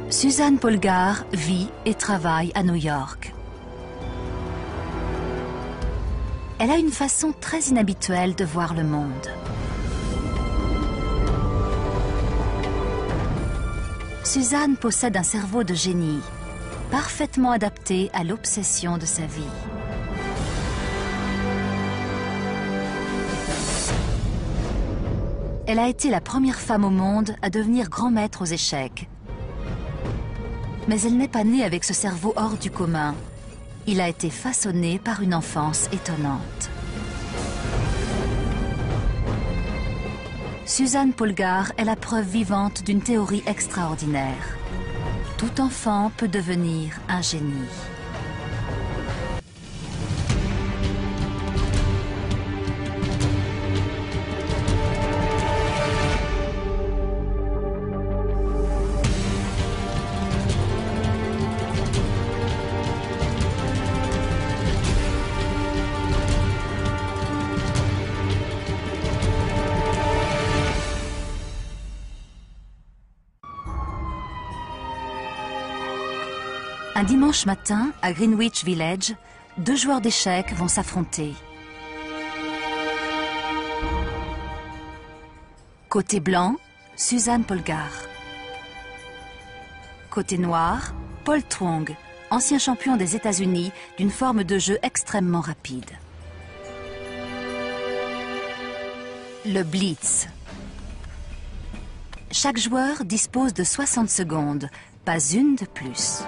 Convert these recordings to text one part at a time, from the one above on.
Suzanne Polgar vit et travaille à New York. Elle a une façon très inhabituelle de voir le monde. Suzanne possède un cerveau de génie, parfaitement adapté à l'obsession de sa vie. Elle a été la première femme au monde à devenir grand maître aux échecs. Mais elle n'est pas née avec ce cerveau hors du commun. Il a été façonné par une enfance étonnante. Suzanne Polgar est la preuve vivante d'une théorie extraordinaire. Tout enfant peut devenir un génie. Un dimanche matin, à Greenwich Village, deux joueurs d'échecs vont s'affronter. Côté blanc, Suzanne Polgar. Côté noir, Paul Twong, ancien champion des États-Unis d'une forme de jeu extrêmement rapide. Le Blitz. Chaque joueur dispose de 60 secondes, pas une de plus.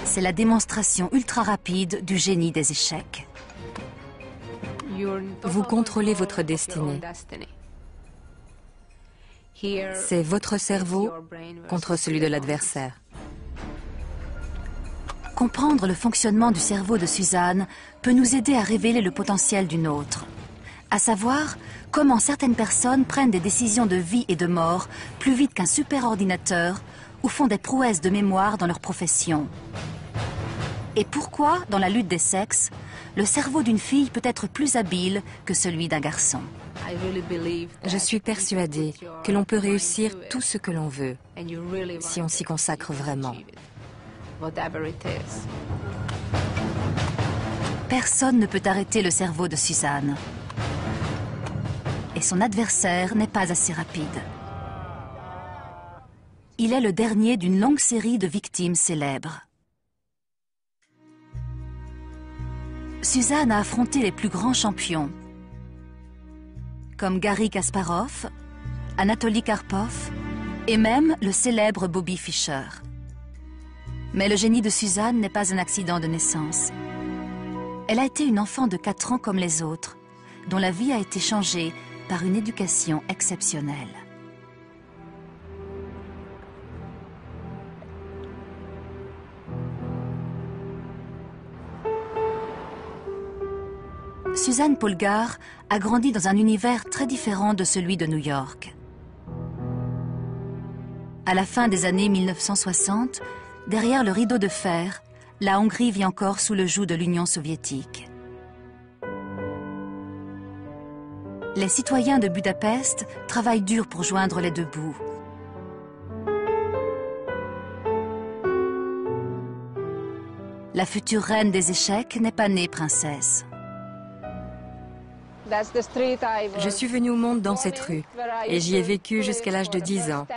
C'est la démonstration ultra rapide du génie des échecs. Vous contrôlez votre destinée. C'est votre cerveau contre celui de l'adversaire. Comprendre le fonctionnement du cerveau de Suzanne peut nous aider à révéler le potentiel d'une autre. À savoir, comment certaines personnes prennent des décisions de vie et de mort plus vite qu'un superordinateur ou font des prouesses de mémoire dans leur profession. Et pourquoi, dans la lutte des sexes, le cerveau d'une fille peut être plus habile que celui d'un garçon. Je suis persuadée que l'on peut réussir tout ce que l'on veut, si on s'y consacre vraiment. Personne ne peut arrêter le cerveau de Suzanne. Et son adversaire n'est pas assez rapide. Il est le dernier d'une longue série de victimes célèbres. Suzanne a affronté les plus grands champions, comme Garry Kasparov, Anatoly Karpov et même le célèbre Bobby Fischer. Mais le génie de Suzanne n'est pas un accident de naissance. Elle a été une enfant de 4 ans comme les autres, dont la vie a été changée par une éducation exceptionnelle. Suzanne Polgar a grandi dans un univers très différent de celui de New York. À la fin des années 1960, derrière le rideau de fer, la Hongrie vit encore sous le joug de l'Union soviétique. Les citoyens de Budapest travaillent dur pour joindre les deux bouts. La future reine des échecs n'est pas née princesse. Je suis venue au monde dans cette rue et j'y ai vécu jusqu'à l'âge de 10 ans.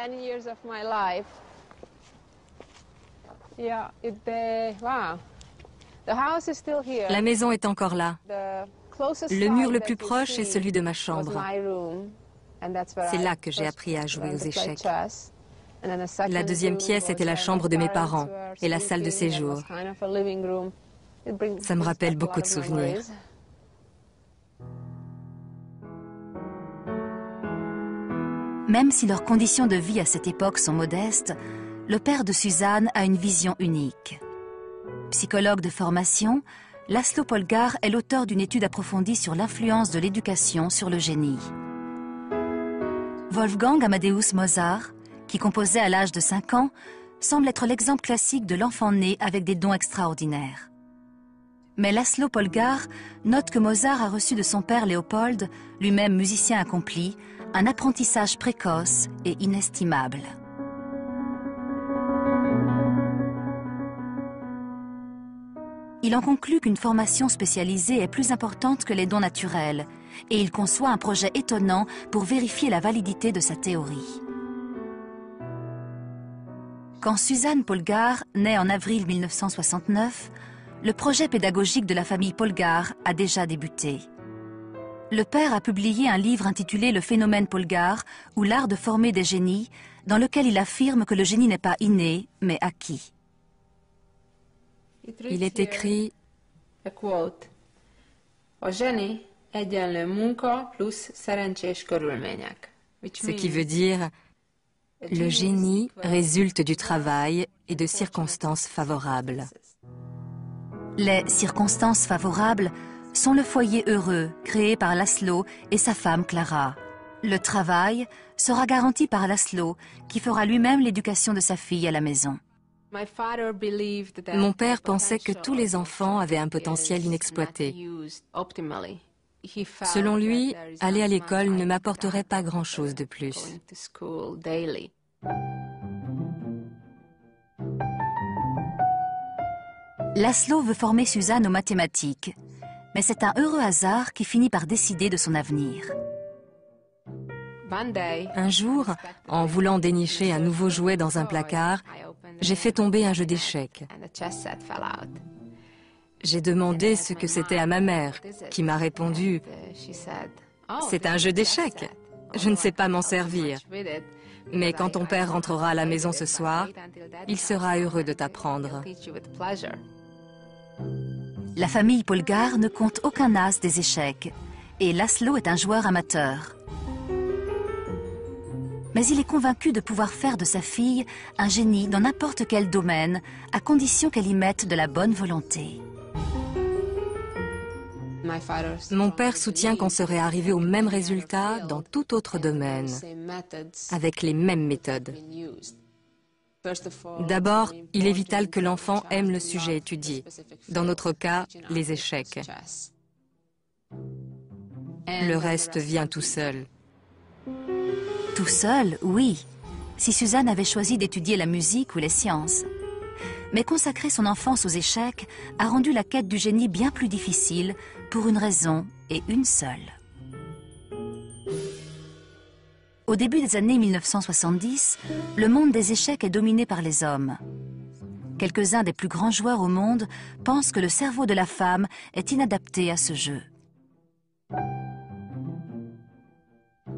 La maison est encore là. Le mur le plus proche est celui de ma chambre. C'est là que j'ai appris à jouer aux échecs. La deuxième pièce était la chambre de mes parents et la salle de séjour. Ça me rappelle beaucoup de souvenirs. Même si leurs conditions de vie à cette époque sont modestes, le père de Suzanne a une vision unique. Psychologue de formation, László Polgár est l'auteur d'une étude approfondie sur l'influence de l'éducation sur le génie. Wolfgang Amadeus Mozart, qui composait à l'âge de 5 ans, semble être l'exemple classique de l'enfant né avec des dons extraordinaires. Mais László Polgár note que Mozart a reçu de son père Léopold, lui-même musicien accompli, un apprentissage précoce et inestimable. Il en conclut qu'une formation spécialisée est plus importante que les dons naturels, et il conçoit un projet étonnant pour vérifier la validité de sa théorie. Quand Suzanne Polgár naît en avril 1969, le projet pédagogique de la famille Polgár a déjà débuté. Le père a publié un livre intitulé « Le phénomène Polgár » ou « L'art de former des génies », dans lequel il affirme que le génie n'est pas inné, mais acquis. Il est écrit ce qui veut dire le génie résulte du travail et de circonstances favorables. Les circonstances favorables sont le foyer heureux créé par László et sa femme Klára. Le travail sera garanti par László qui fera lui-même l'éducation de sa fille à la maison. Mon père pensait que tous les enfants avaient un potentiel inexploité. Selon lui, aller à l'école ne m'apporterait pas grand-chose de plus. László veut former Suzanne aux mathématiques, mais c'est un heureux hasard qui finit par décider de son avenir. Un jour, en voulant dénicher un nouveau jouet dans un placard, j'ai fait tomber un jeu d'échecs. J'ai demandé ce que c'était à ma mère, qui m'a répondu « C'est un jeu d'échecs, je ne sais pas m'en servir. Mais quand ton père rentrera à la maison ce soir, il sera heureux de t'apprendre. » La famille Polgár ne compte aucun as des échecs, et László est un joueur amateur. Mais il est convaincu de pouvoir faire de sa fille un génie dans n'importe quel domaine, à condition qu'elle y mette de la bonne volonté. Mon père soutient qu'on serait arrivé au même résultat dans tout autre domaine, avec les mêmes méthodes. D'abord, il est vital que l'enfant aime le sujet étudié, dans notre cas, les échecs. Le reste vient tout seul. Tout seul, oui, si Suzanne avait choisi d'étudier la musique ou les sciences. Mais consacrer son enfance aux échecs a rendu la quête du génie bien plus difficile pour une raison et une seule. Au début des années 1970, le monde des échecs est dominé par les hommes. Quelques-uns des plus grands joueurs au monde pensent que le cerveau de la femme est inadapté à ce jeu.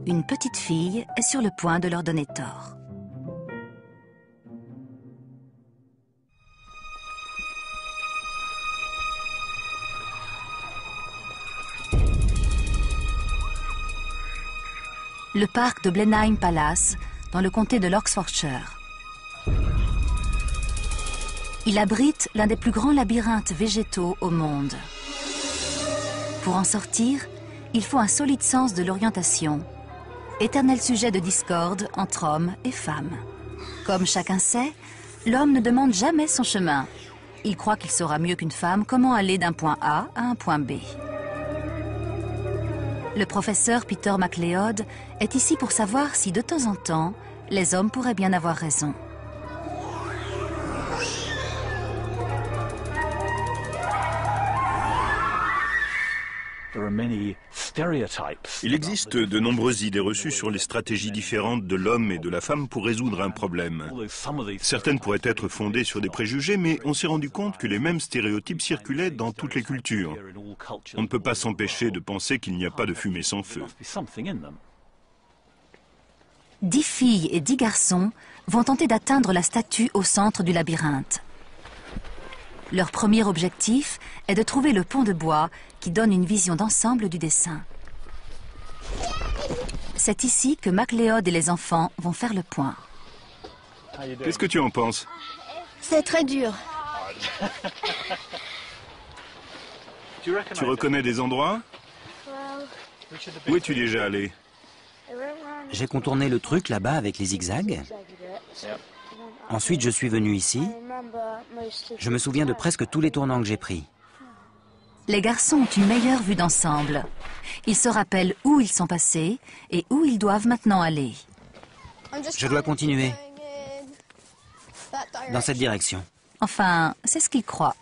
Une petite fille est sur le point de leur donner tort. Le parc de Blenheim Palace, dans le comté de l'Oxfordshire. Il abrite l'un des plus grands labyrinthes végétaux au monde. Pour en sortir, il faut un solide sens de l'orientation, éternel sujet de discorde entre hommes et femmes. Comme chacun sait, l'homme ne demande jamais son chemin. Il croit qu'il saura mieux qu'une femme comment aller d'un point A à un point B. Le professeur Peter MacLeod est ici pour savoir si, de temps en temps, les hommes pourraient bien avoir raison. Il existe de nombreuses idées reçues sur les stratégies différentes de l'homme et de la femme pour résoudre un problème. Certaines pourraient être fondées sur des préjugés, mais on s'est rendu compte que les mêmes stéréotypes circulaient dans toutes les cultures. On ne peut pas s'empêcher de penser qu'il n'y a pas de fumée sans feu. 10 filles et 10 garçons vont tenter d'atteindre la statue au centre du labyrinthe. Leur premier objectif est de trouver le pont de bois qui donne une vision d'ensemble du dessin. C'est ici que MacLeod et les enfants vont faire le point. Qu'est-ce que tu en penses? C'est très dur. Tu reconnais des endroits? Où es-tu déjà allé? J'ai contourné le truc là-bas avec les zigzags. Ensuite, je suis venu ici. Je me souviens de presque tous les tournants que j'ai pris. Les garçons ont une meilleure vue d'ensemble. Ils se rappellent où ils sont passés et où ils doivent maintenant aller. Je dois continuer dans cette direction. Enfin, c'est ce qu'ils croient.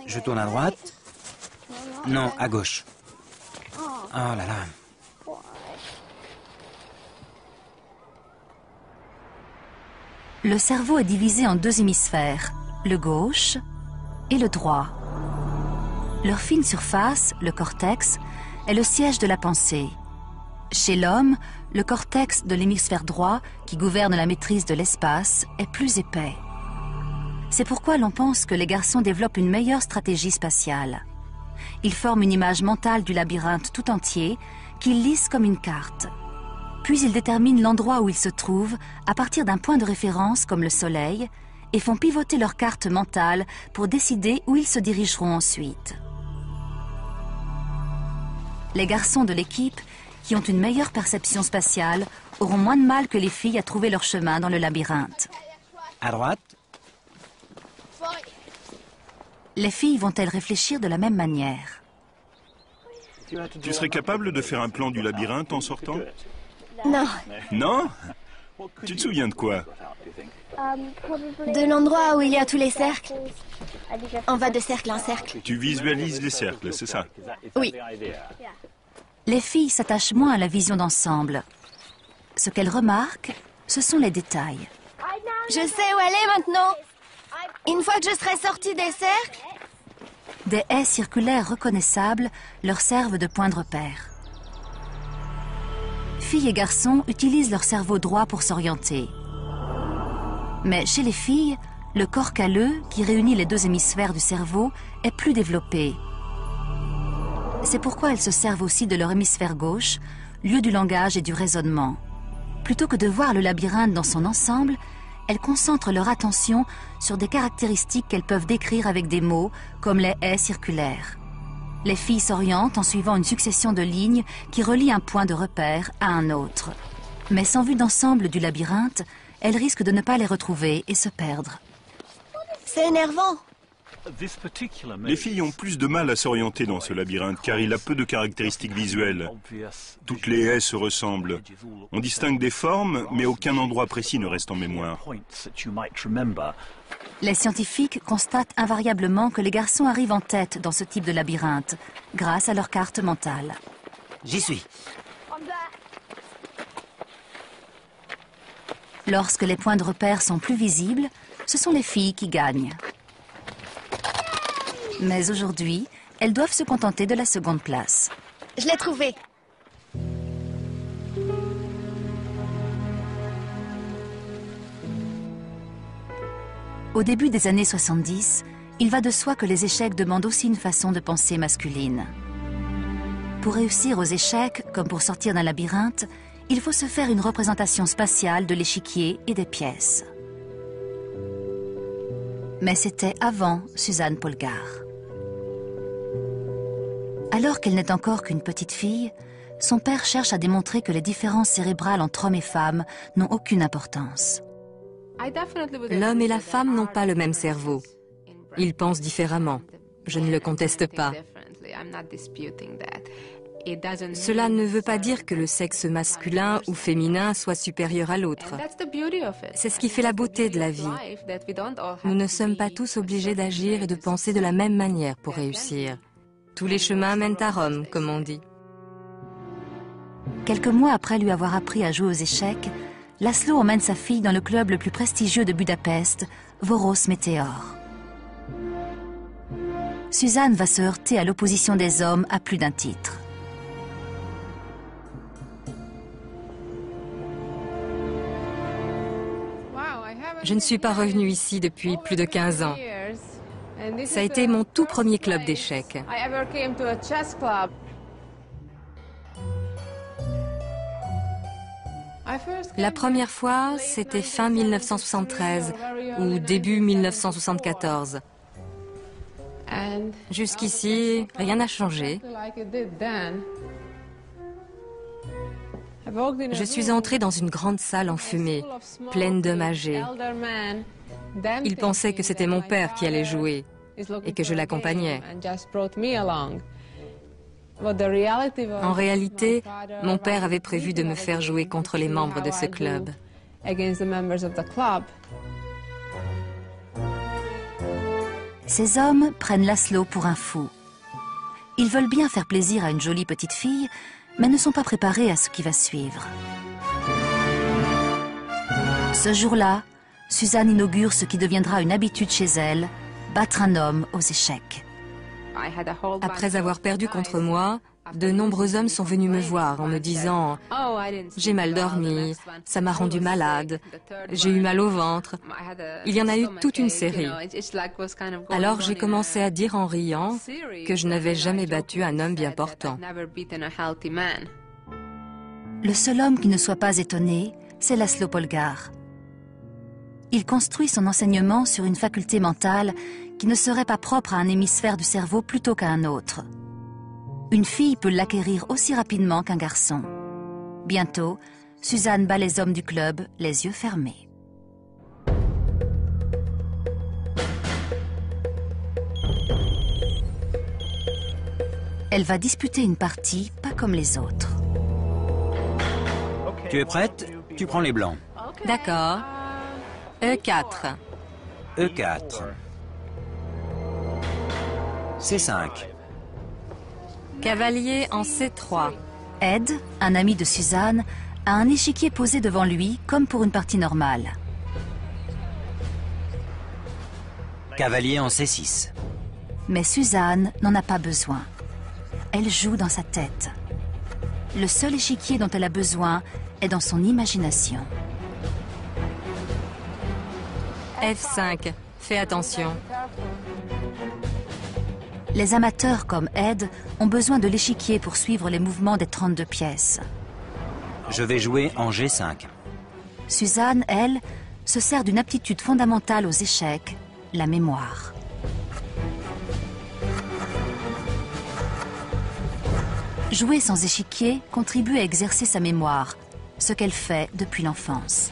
Je tourne à droite. Non, à gauche. Oh là là. Le cerveau est divisé en deux hémisphères, le gauche et le droit. Leur fine surface, le cortex, est le siège de la pensée. Chez l'homme, le cortex de l'hémisphère droit, qui gouverne la maîtrise de l'espace, est plus épais. C'est pourquoi l'on pense que les garçons développent une meilleure stratégie spatiale. Ils forment une image mentale du labyrinthe tout entier, qu'ils lisent comme une carte. Puis ils déterminent l'endroit où ils se trouvent à partir d'un point de référence comme le soleil et font pivoter leur carte mentale pour décider où ils se dirigeront ensuite. Les garçons de l'équipe, qui ont une meilleure perception spatiale, auront moins de mal que les filles à trouver leur chemin dans le labyrinthe. À droite. Les filles vont-elles réfléchir de la même manière? Tu serais capable de faire un plan du labyrinthe en sortant? Non. Non? Tu te souviens de quoi? De l'endroit où il y a tous les cercles. On va de cercle en cercle. Tu visualises les cercles, c'est ça? Oui. Les filles s'attachent moins à la vision d'ensemble. Ce qu'elles remarquent, ce sont les détails. Je sais où aller maintenant. Une fois que je serai sortie des cercles... Des haies circulaires reconnaissables leur servent de point de repère. Filles et garçons utilisent leur cerveau droit pour s'orienter. Mais chez les filles, le corps calleux, qui réunit les deux hémisphères du cerveau, est plus développé. C'est pourquoi elles se servent aussi de leur hémisphère gauche, lieu du langage et du raisonnement. Plutôt que de voir le labyrinthe dans son ensemble, elles concentrent leur attention sur des caractéristiques qu'elles peuvent décrire avec des mots, comme les haies circulaires. Les filles s'orientent en suivant une succession de lignes qui relient un point de repère à un autre. Mais sans vue d'ensemble du labyrinthe, elles risquent de ne pas les retrouver et se perdre. C'est énervant. Les filles ont plus de mal à s'orienter dans ce labyrinthe car il a peu de caractéristiques visuelles. Toutes les haies se ressemblent. On distingue des formes, mais aucun endroit précis ne reste en mémoire. Les scientifiques constatent invariablement que les garçons arrivent en tête dans ce type de labyrinthe, grâce à leur carte mentale. J'y suis. Lorsque les points de repère sont plus visibles, ce sont les filles qui gagnent. Mais aujourd'hui, elles doivent se contenter de la seconde place. Je l'ai trouvé. Au début des années 70, il va de soi que les échecs demandent aussi une façon de penser masculine. Pour réussir aux échecs, comme pour sortir d'un labyrinthe, il faut se faire une représentation spatiale de l'échiquier et des pièces. Mais c'était avant Suzanne Polgar. Alors qu'elle n'est encore qu'une petite fille, son père cherche à démontrer que les différences cérébrales entre hommes et femmes n'ont aucune importance. L'homme et la femme n'ont pas le même cerveau. Ils pensent différemment. Je ne le conteste pas. Cela ne veut pas dire que le sexe masculin ou féminin soit supérieur à l'autre. C'est ce qui fait la beauté de la vie. Nous ne sommes pas tous obligés d'agir et de penser de la même manière pour réussir. Tous les chemins mènent à Rome, comme on dit. Quelques mois après lui avoir appris à jouer aux échecs, Laszlo emmène sa fille dans le club le plus prestigieux de Budapest, Voros Meteor. Suzanne va se heurter à l'opposition des hommes à plus d'un titre. Je ne suis pas revenue ici depuis plus de 15 ans. Ça a été mon tout premier club d'échecs. La première fois, c'était fin 1973 ou début 1974. Jusqu'ici, rien n'a changé. Je suis entrée dans une grande salle enfumée, pleine d'hommes âgés. Ils pensaient que c'était mon père qui allait jouer et que je l'accompagnais. En réalité, mon père avait prévu de me faire jouer contre les membres de ce club. Ces hommes prennent Laszlo pour un fou. Ils veulent bien faire plaisir à une jolie petite fille, mais ne sont pas préparés à ce qui va suivre. Ce jour-là, Suzanne inaugure ce qui deviendra une habitude chez elle, battre un homme aux échecs. Après avoir perdu contre moi, de nombreux hommes sont venus me voir en me disant « J'ai mal dormi, ça m'a rendu malade, j'ai eu mal au ventre ». Il y en a eu toute une série. Alors j'ai commencé à dire en riant que je n'avais jamais battu un homme bien portant. Le seul homme qui ne soit pas étonné, c'est Laszlo Polgár. Il construit son enseignement sur une faculté mentale qui ne serait pas propre à un hémisphère du cerveau plutôt qu'à un autre. Une fille peut l'acquérir aussi rapidement qu'un garçon. Bientôt, Suzanne bat les hommes du club, les yeux fermés. Elle va disputer une partie pas comme les autres. Tu es prête? Tu prends les blancs. D'accord. E4. E4. C5. Cavalier en C3. Ed, un ami de Suzanne, a un échiquier posé devant lui comme pour une partie normale. Cavalier en C6. Mais Suzanne n'en a pas besoin. Elle joue dans sa tête. Le seul échiquier dont elle a besoin est dans son imagination. F5. Fais attention. Les amateurs comme Ed ont besoin de l'échiquier pour suivre les mouvements des 32 pièces. Je vais jouer en G5. Suzanne, elle, se sert d'une aptitude fondamentale aux échecs, la mémoire. Jouer sans échiquier contribue à exercer sa mémoire, ce qu'elle fait depuis l'enfance.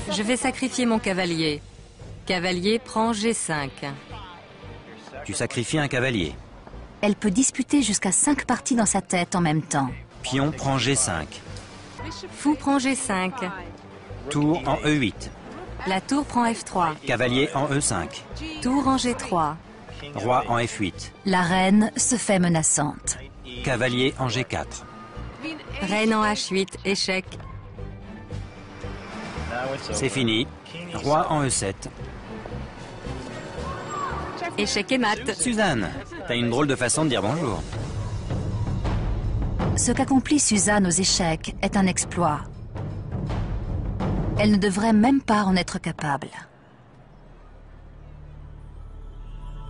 Je vais sacrifier mon cavalier. Cavalier prend G5. Tu sacrifies un cavalier. Elle peut disputer jusqu'à 5 parties dans sa tête en même temps. Pion prend G5. Fou prend G5. Tour en E8. La tour prend F3. Cavalier en E5. Tour en G3. Roi en F8. La reine se fait menaçante. Cavalier en G4. Reine en H8. Échec. C'est fini. Roi en E7. Échec et mat. Suzanne, t'as une drôle de façon de dire bonjour. Ce qu'accomplit Suzanne aux échecs est un exploit. Elle ne devrait même pas en être capable.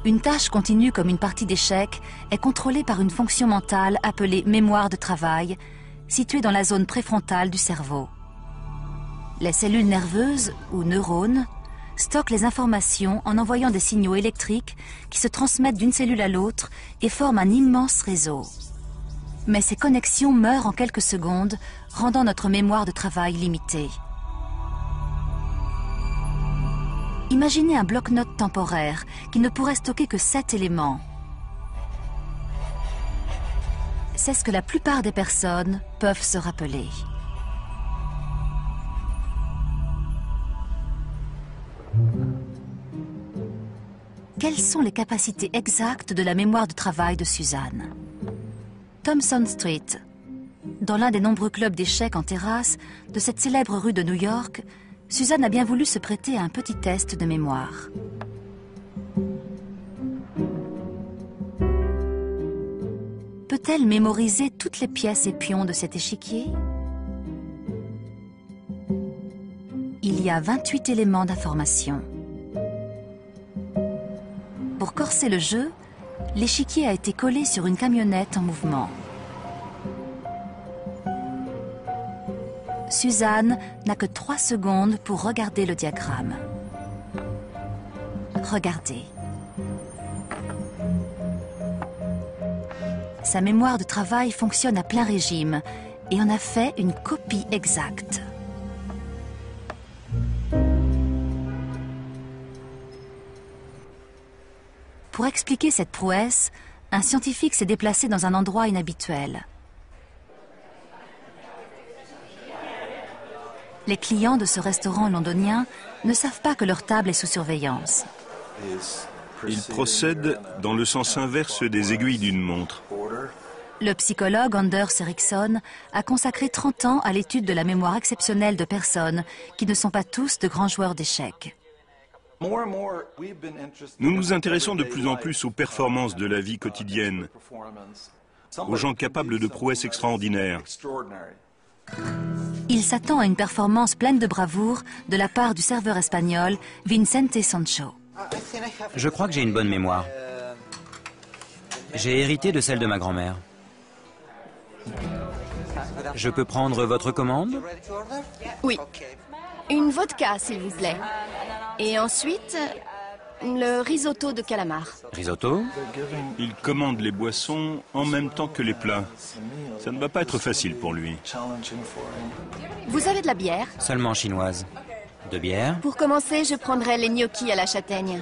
Une tâche continue comme une partie d'échecs est contrôlée par une fonction mentale appelée mémoire de travail, située dans la zone préfrontale du cerveau. Les cellules nerveuses, ou neurones, stockent les informations en envoyant des signaux électriques qui se transmettent d'une cellule à l'autre et forment un immense réseau. Mais ces connexions meurent en quelques secondes, rendant notre mémoire de travail limitée. Imaginez un bloc-notes temporaire qui ne pourrait stocker que 7 éléments. C'est ce que la plupart des personnes peuvent se rappeler. Quelles sont les capacités exactes de la mémoire de travail de Suzanne? Thompson Street, dans l'un des nombreux clubs d'échecs en terrasse de cette célèbre rue de New York, Suzanne a bien voulu se prêter à un petit test de mémoire. Peut-elle mémoriser toutes les pièces et pions de cet échiquier? Il y a 28 éléments d'information. Pour corser le jeu, l'échiquier a été collé sur une camionnette en mouvement. Suzanne n'a que 3 secondes pour regarder le diagramme. Regardez. Sa mémoire de travail fonctionne à plein régime et en a fait une copie exacte. Pour expliquer cette prouesse, un scientifique s'est déplacé dans un endroit inhabituel. Les clients de ce restaurant londonien ne savent pas que leur table est sous surveillance. Il procède dans le sens inverse des aiguilles d'une montre. Le psychologue Anders Ericsson a consacré 30 ans à l'étude de la mémoire exceptionnelle de personnes qui ne sont pas tous de grands joueurs d'échecs. Nous nous intéressons de plus en plus aux performances de la vie quotidienne, aux gens capables de prouesses extraordinaires. Il s'attend à une performance pleine de bravoure de la part du serveur espagnol Vicente Sancho. Je crois que j'ai une bonne mémoire. J'ai hérité de celle de ma grand-mère. Je peux prendre votre commande? Oui. Une vodka, s'il vous plaît. Et ensuite, le risotto de calamar. Risotto? Il commande les boissons en même temps que les plats. Ça ne va pas être facile pour lui. Vous avez de la bière? Seulement chinoise. De bière? Pour commencer, je prendrai les gnocchis à la châtaigne.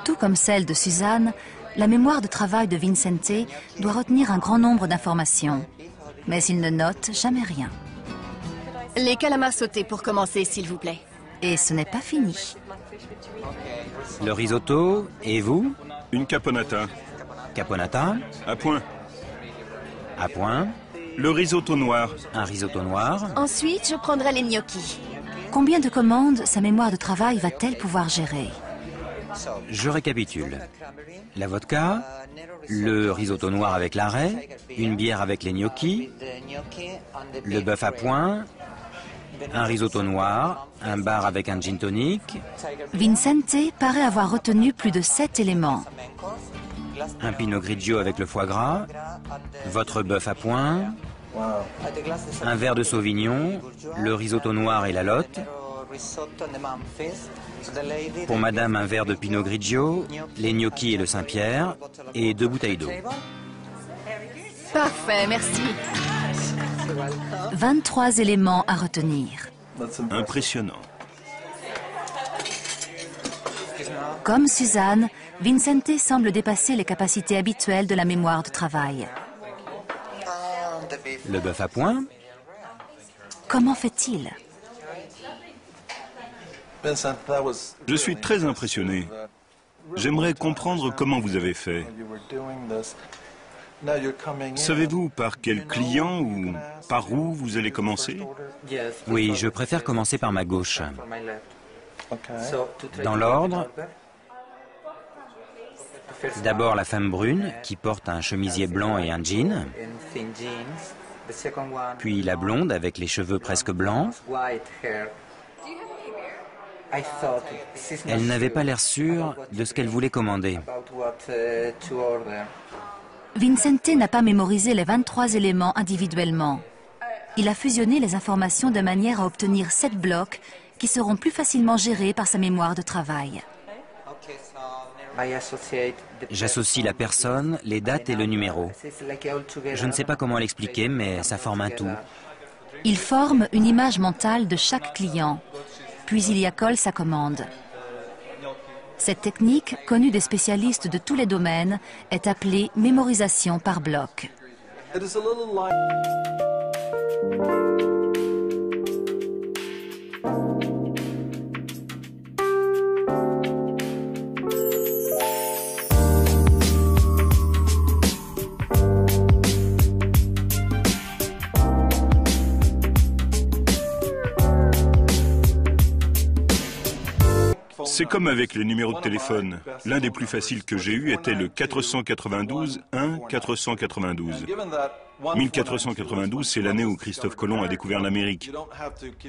Tout comme celle de Suzanne, la mémoire de travail de Vicente doit retenir un grand nombre d'informations. Mais il ne note jamais rien. Les calamars sautés pour commencer, s'il vous plaît. Et ce n'est pas fini. Le risotto, et vous? Une caponata. Caponata? À point. À point? Le risotto noir. Un risotto noir? Ensuite, je prendrai les gnocchis. Combien de commandes sa mémoire de travail va-t-elle pouvoir gérer? Je récapitule. La vodka, le risotto noir avec l'arrêt, une bière avec les gnocchis, le bœuf à point, un risotto noir, un bar avec un gin tonic. Vicente paraît avoir retenu plus de 7 éléments. Un pinot grigio avec le foie gras, votre bœuf à point, un verre de sauvignon, le risotto noir et la lotte. Pour madame, un verre de pinot grigio, les gnocchis et le Saint-Pierre, et 2 bouteilles d'eau. Parfait, merci. 23 éléments à retenir. Impressionnant. Comme Suzanne, Vicente semble dépasser les capacités habituelles de la mémoire de travail. Le bœuf à point? Comment fait-il? Je suis très impressionné. J'aimerais comprendre comment vous avez fait. Savez-vous par quel client ou par où vous allez commencer? Oui, je préfère commencer par ma gauche. Dans l'ordre, d'abord la femme brune qui porte un chemisier blanc et un jean. Puis la blonde avec les cheveux presque blancs. Elle n'avait pas l'air sûre de ce qu'elle voulait commander. Vicente n'a pas mémorisé les 23 éléments individuellement. Il a fusionné les informations de manière à obtenir 7 blocs qui seront plus facilement gérés par sa mémoire de travail. J'associe la personne, les dates et le numéro. Je ne sais pas comment l'expliquer, mais ça forme un tout. Il forme une image mentale de chaque client, puis il y accole sa commande. Cette technique, connue des spécialistes de tous les domaines, est appelée mémorisation par bloc. C'est comme avec les numéros de téléphone. L'un des plus faciles que j'ai eu était le 492 1 492. 1492, c'est l'année où Christophe Colomb a découvert l'Amérique.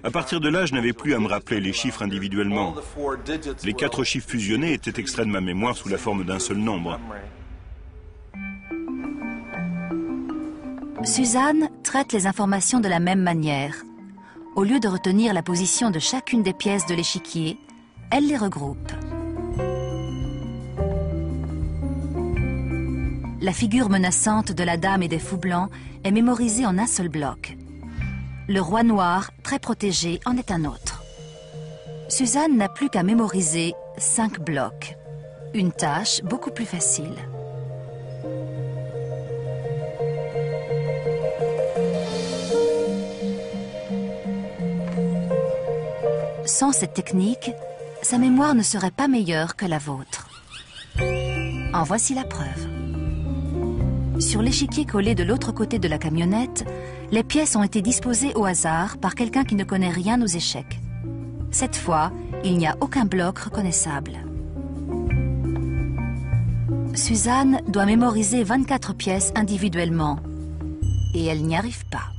À partir de là, je n'avais plus à me rappeler les chiffres individuellement. Les 4 chiffres fusionnés étaient extraits de ma mémoire sous la forme d'un seul nombre. Suzanne traite les informations de la même manière. Au lieu de retenir la position de chacune des pièces de l'échiquier, elle les regroupe. La figure menaçante de la dame et des fous blancs est mémorisée en un seul bloc. Le roi noir, très protégé, en est un autre. Suzanne n'a plus qu'à mémoriser 5 blocs. Une tâche beaucoup plus facile. Sans cette technique, sa mémoire ne serait pas meilleure que la vôtre. En voici la preuve. Sur l'échiquier collé de l'autre côté de la camionnette, les pièces ont été disposées au hasard par quelqu'un qui ne connaît rien aux échecs. Cette fois, il n'y a aucun bloc reconnaissable. Suzanne doit mémoriser 24 pièces individuellement. Et elle n'y arrive pas.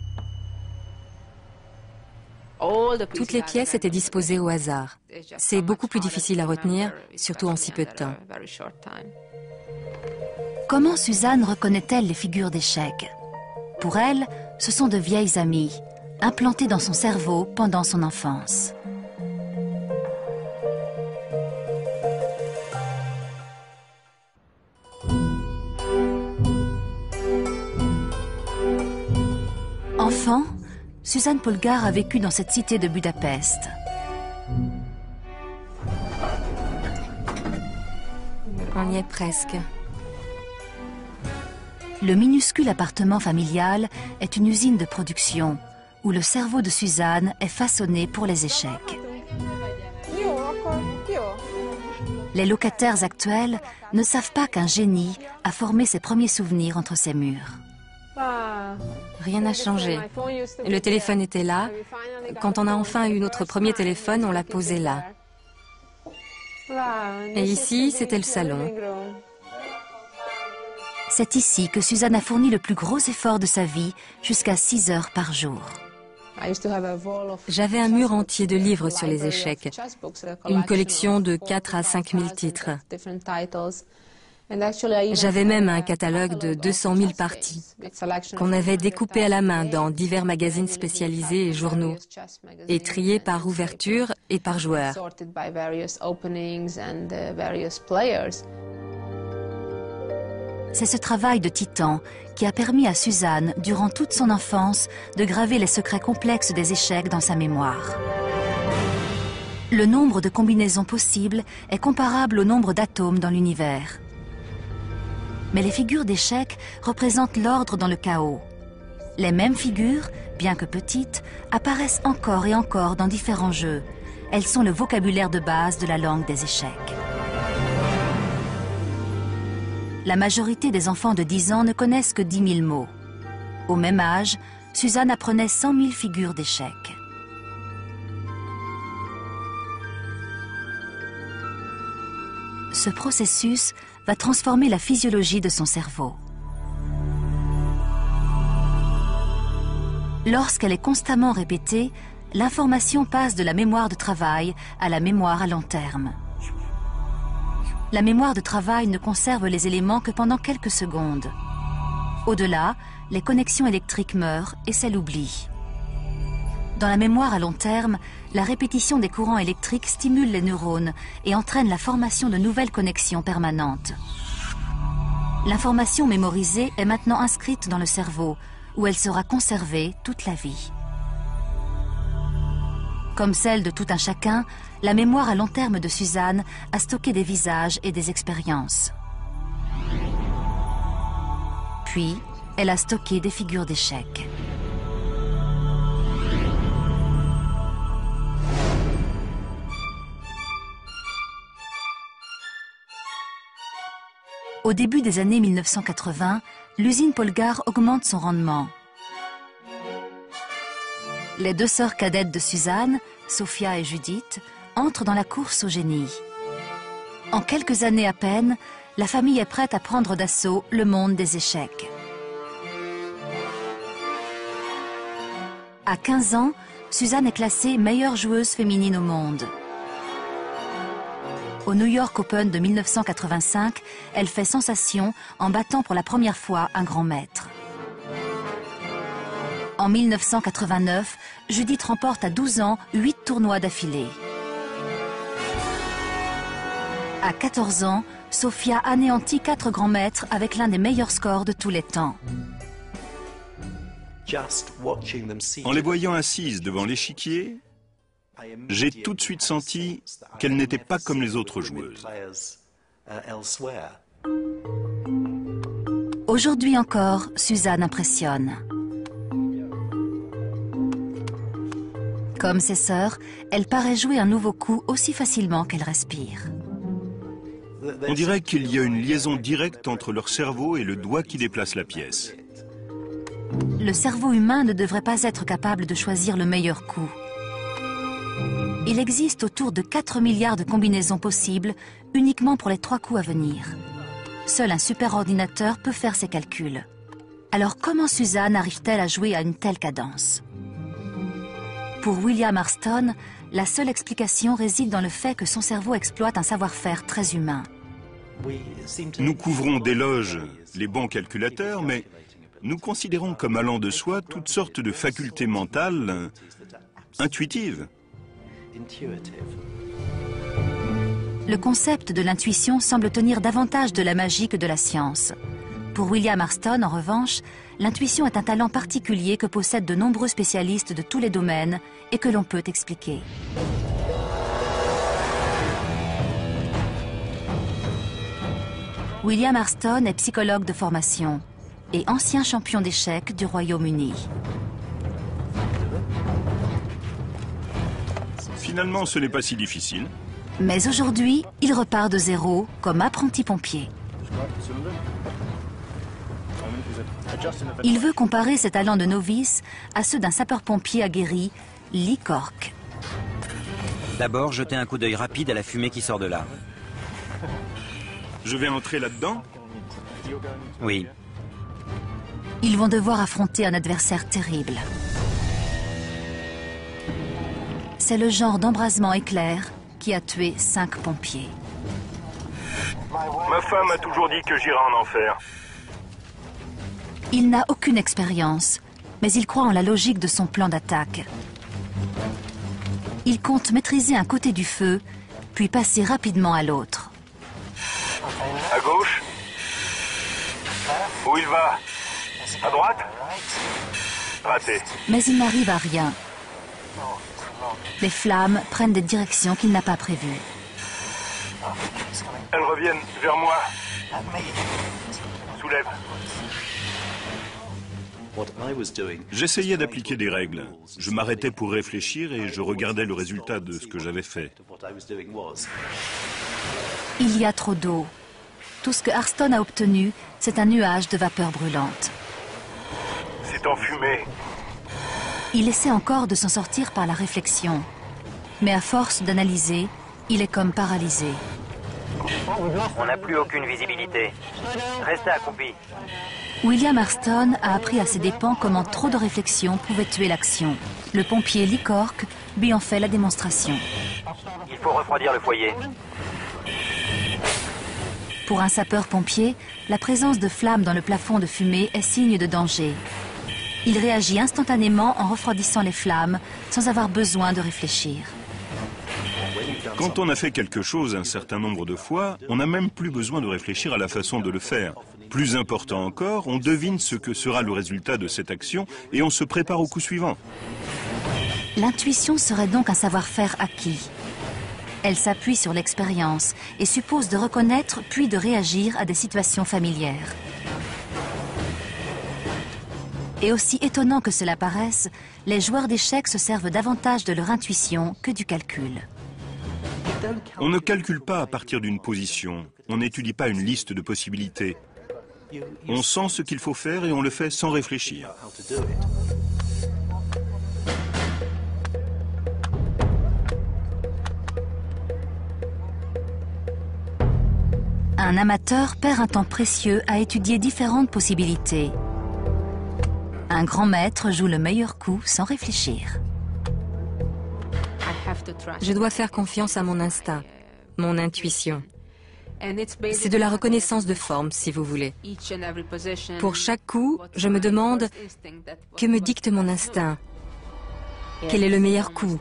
Toutes les pièces étaient disposées au hasard. C'est beaucoup plus difficile à retenir, surtout en si peu de temps. Comment Suzanne reconnaît-elle les figures d'échecs? Pour elle, ce sont de vieilles amies, implantées dans son cerveau pendant son enfance. Enfant, Suzanne Polgar a vécu dans cette cité de Budapest. On y est presque. Le minuscule appartement familial est une usine de production où le cerveau de Suzanne est façonné pour les échecs. Les locataires actuels ne savent pas qu'un génie a formé ses premiers souvenirs entre ces murs. Rien n'a changé. Le téléphone était là. Quand on a enfin eu notre premier téléphone, on l'a posé là. Et ici, c'était le salon. C'est ici que Suzanne a fourni le plus gros effort de sa vie, jusqu'à 6 heures par jour. J'avais un mur entier de livres sur les échecs, une collection de 4 à 5 000 titres. J'avais même un catalogue de 200 000 parties qu'on avait découpées à la main dans divers magazines spécialisés et journaux, et triés par ouverture et par joueur. C'est ce travail de titan qui a permis à Suzanne, durant toute son enfance, de graver les secrets complexes des échecs dans sa mémoire. Le nombre de combinaisons possibles est comparable au nombre d'atomes dans l'univers. Mais les figures d'échecs représentent l'ordre dans le chaos. Les mêmes figures, bien que petites, apparaissent encore et encore dans différents jeux. Elles sont le vocabulaire de base de la langue des échecs. La majorité des enfants de 10 ans ne connaissent que 10 000 mots. Au même âge, Suzanne apprenait 100 000 figures d'échecs. Ce processus va transformer la physiologie de son cerveau. Lorsqu'elle est constamment répétée, l'information passe de la mémoire de travail à la mémoire à long terme. La mémoire de travail ne conserve les éléments que pendant quelques secondes. Au-delà, les connexions électriques meurent et c'est l'oubli. Dans la mémoire à long terme, la répétition des courants électriques stimule les neurones et entraîne la formation de nouvelles connexions permanentes. L'information mémorisée est maintenant inscrite dans le cerveau, où elle sera conservée toute la vie. Comme celle de tout un chacun, la mémoire à long terme de Suzanne a stocké des visages et des expériences. Puis, elle a stocké des figures d'échecs. Au début des années 1980, l'usine Polgar augmente son rendement. Les 2 sœurs cadettes de Suzanne, Sophia et Judith, entrent dans la course au génie. En quelques années à peine, la famille est prête à prendre d'assaut le monde des échecs. À 15 ans, Suzanne est classée meilleure joueuse féminine au monde. Au New York Open de 1985, elle fait sensation en battant pour la première fois un grand maître. En 1989, Judith remporte à 12 ans 8 tournois d'affilée. À 14 ans, Sofia anéantit 4 grands maîtres avec l'un des meilleurs scores de tous les temps. En les voyant assises devant l'échiquier, j'ai tout de suite senti qu'elles n'étaient pas comme les autres joueuses. Aujourd'hui encore, Suzanne impressionne. Comme ses sœurs, elle paraît jouer un nouveau coup aussi facilement qu'elle respire. On dirait qu'il y a une liaison directe entre leur cerveau et le doigt qui déplace la pièce. Le cerveau humain ne devrait pas être capable de choisir le meilleur coup. Il existe autour de 4 milliards de combinaisons possibles uniquement pour les 3 coups à venir. Seul un superordinateur peut faire ces calculs. Alors comment Suzanne arrive-t-elle à jouer à une telle cadence? Pour William Marston, la seule explication réside dans le fait que son cerveau exploite un savoir-faire très humain. Nous couvrons d'éloges les bons calculateurs, mais nous considérons comme allant de soi toutes sortes de facultés mentales intuitives. Le concept de l'intuition semble tenir davantage de la magie que de la science. Pour William Marston, en revanche, l'intuition est un talent particulier que possèdent de nombreux spécialistes de tous les domaines et que l'on peut expliquer. William Marston est psychologue de formation et ancien champion d'échecs du Royaume-Uni. Finalement, ce n'est pas si difficile. Mais aujourd'hui, il repart de zéro comme apprenti pompier. Il veut comparer ses talents de novice à ceux d'un sapeur-pompier aguerri, Lee Cork. D'abord, jetez un coup d'œil rapide à la fumée qui sort de là. Je vais entrer là-dedans? Oui. Ils vont devoir affronter un adversaire terrible. C'est le genre d'embrasement éclair qui a tué 5 pompiers. Ma femme a toujours dit que j'irai en enfer. Il n'a aucune expérience, mais il croit en la logique de son plan d'attaque. Il compte maîtriser un côté du feu, puis passer rapidement à l'autre. À gauche? Où il va? À droite? Raté. Mais il n'arrive à rien. Les flammes prennent des directions qu'il n'a pas prévues. Elles reviennent vers moi. Soulève. J'essayais d'appliquer des règles. Je m'arrêtais pour réfléchir et je regardais le résultat de ce que j'avais fait. Il y a trop d'eau. Tout ce que Marston a obtenu, c'est un nuage de vapeur brûlante. C'est enfumé. Il essaie encore de s'en sortir par la réflexion. Mais à force d'analyser, il est comme paralysé. On n'a plus aucune visibilité. Restez accroupi. William Marston a appris à ses dépens comment trop de réflexion pouvait tuer l'action. Le pompier Lee Cork lui en fait la démonstration. Il faut refroidir le foyer. Pour un sapeur-pompier, la présence de flammes dans le plafond de fumée est signe de danger. Il réagit instantanément en refroidissant les flammes, sans avoir besoin de réfléchir. Quand on a fait quelque chose un certain nombre de fois, on n'a même plus besoin de réfléchir à la façon de le faire. Plus important encore, on devine ce que sera le résultat de cette action et on se prépare au coup suivant. L'intuition serait donc un savoir-faire acquis. Elle s'appuie sur l'expérience et suppose de reconnaître puis de réagir à des situations familières. Et aussi étonnant que cela paraisse, les joueurs d'échecs se servent davantage de leur intuition que du calcul. On ne calcule pas à partir d'une position, on n'étudie pas une liste de possibilités. On sent ce qu'il faut faire et on le fait sans réfléchir. Un amateur perd un temps précieux à étudier différentes possibilités. Un grand maître joue le meilleur coup sans réfléchir. Je dois faire confiance à mon instinct, mon intuition. C'est de la reconnaissance de forme, si vous voulez. Pour chaque coup, je me demande que me dicte mon instinct. Quel est le meilleur coup?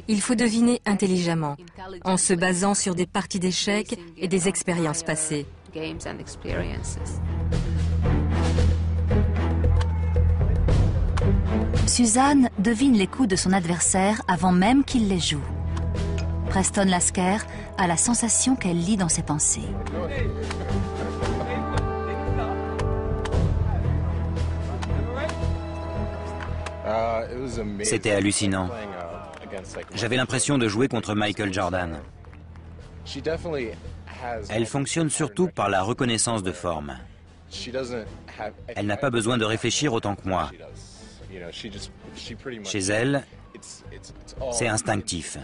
Il faut deviner intelligemment, en se basant sur des parties d'échecs et des expériences passées. Suzanne devine les coups de son adversaire avant même qu'il les joue. Preston Lasker a la sensation qu'elle lit dans ses pensées. C'était hallucinant. J'avais l'impression de jouer contre Michael Jordan. Elle fonctionne surtout par la reconnaissance de forme. Elle n'a pas besoin de réfléchir autant que moi. Chez elle, c'est instinctif.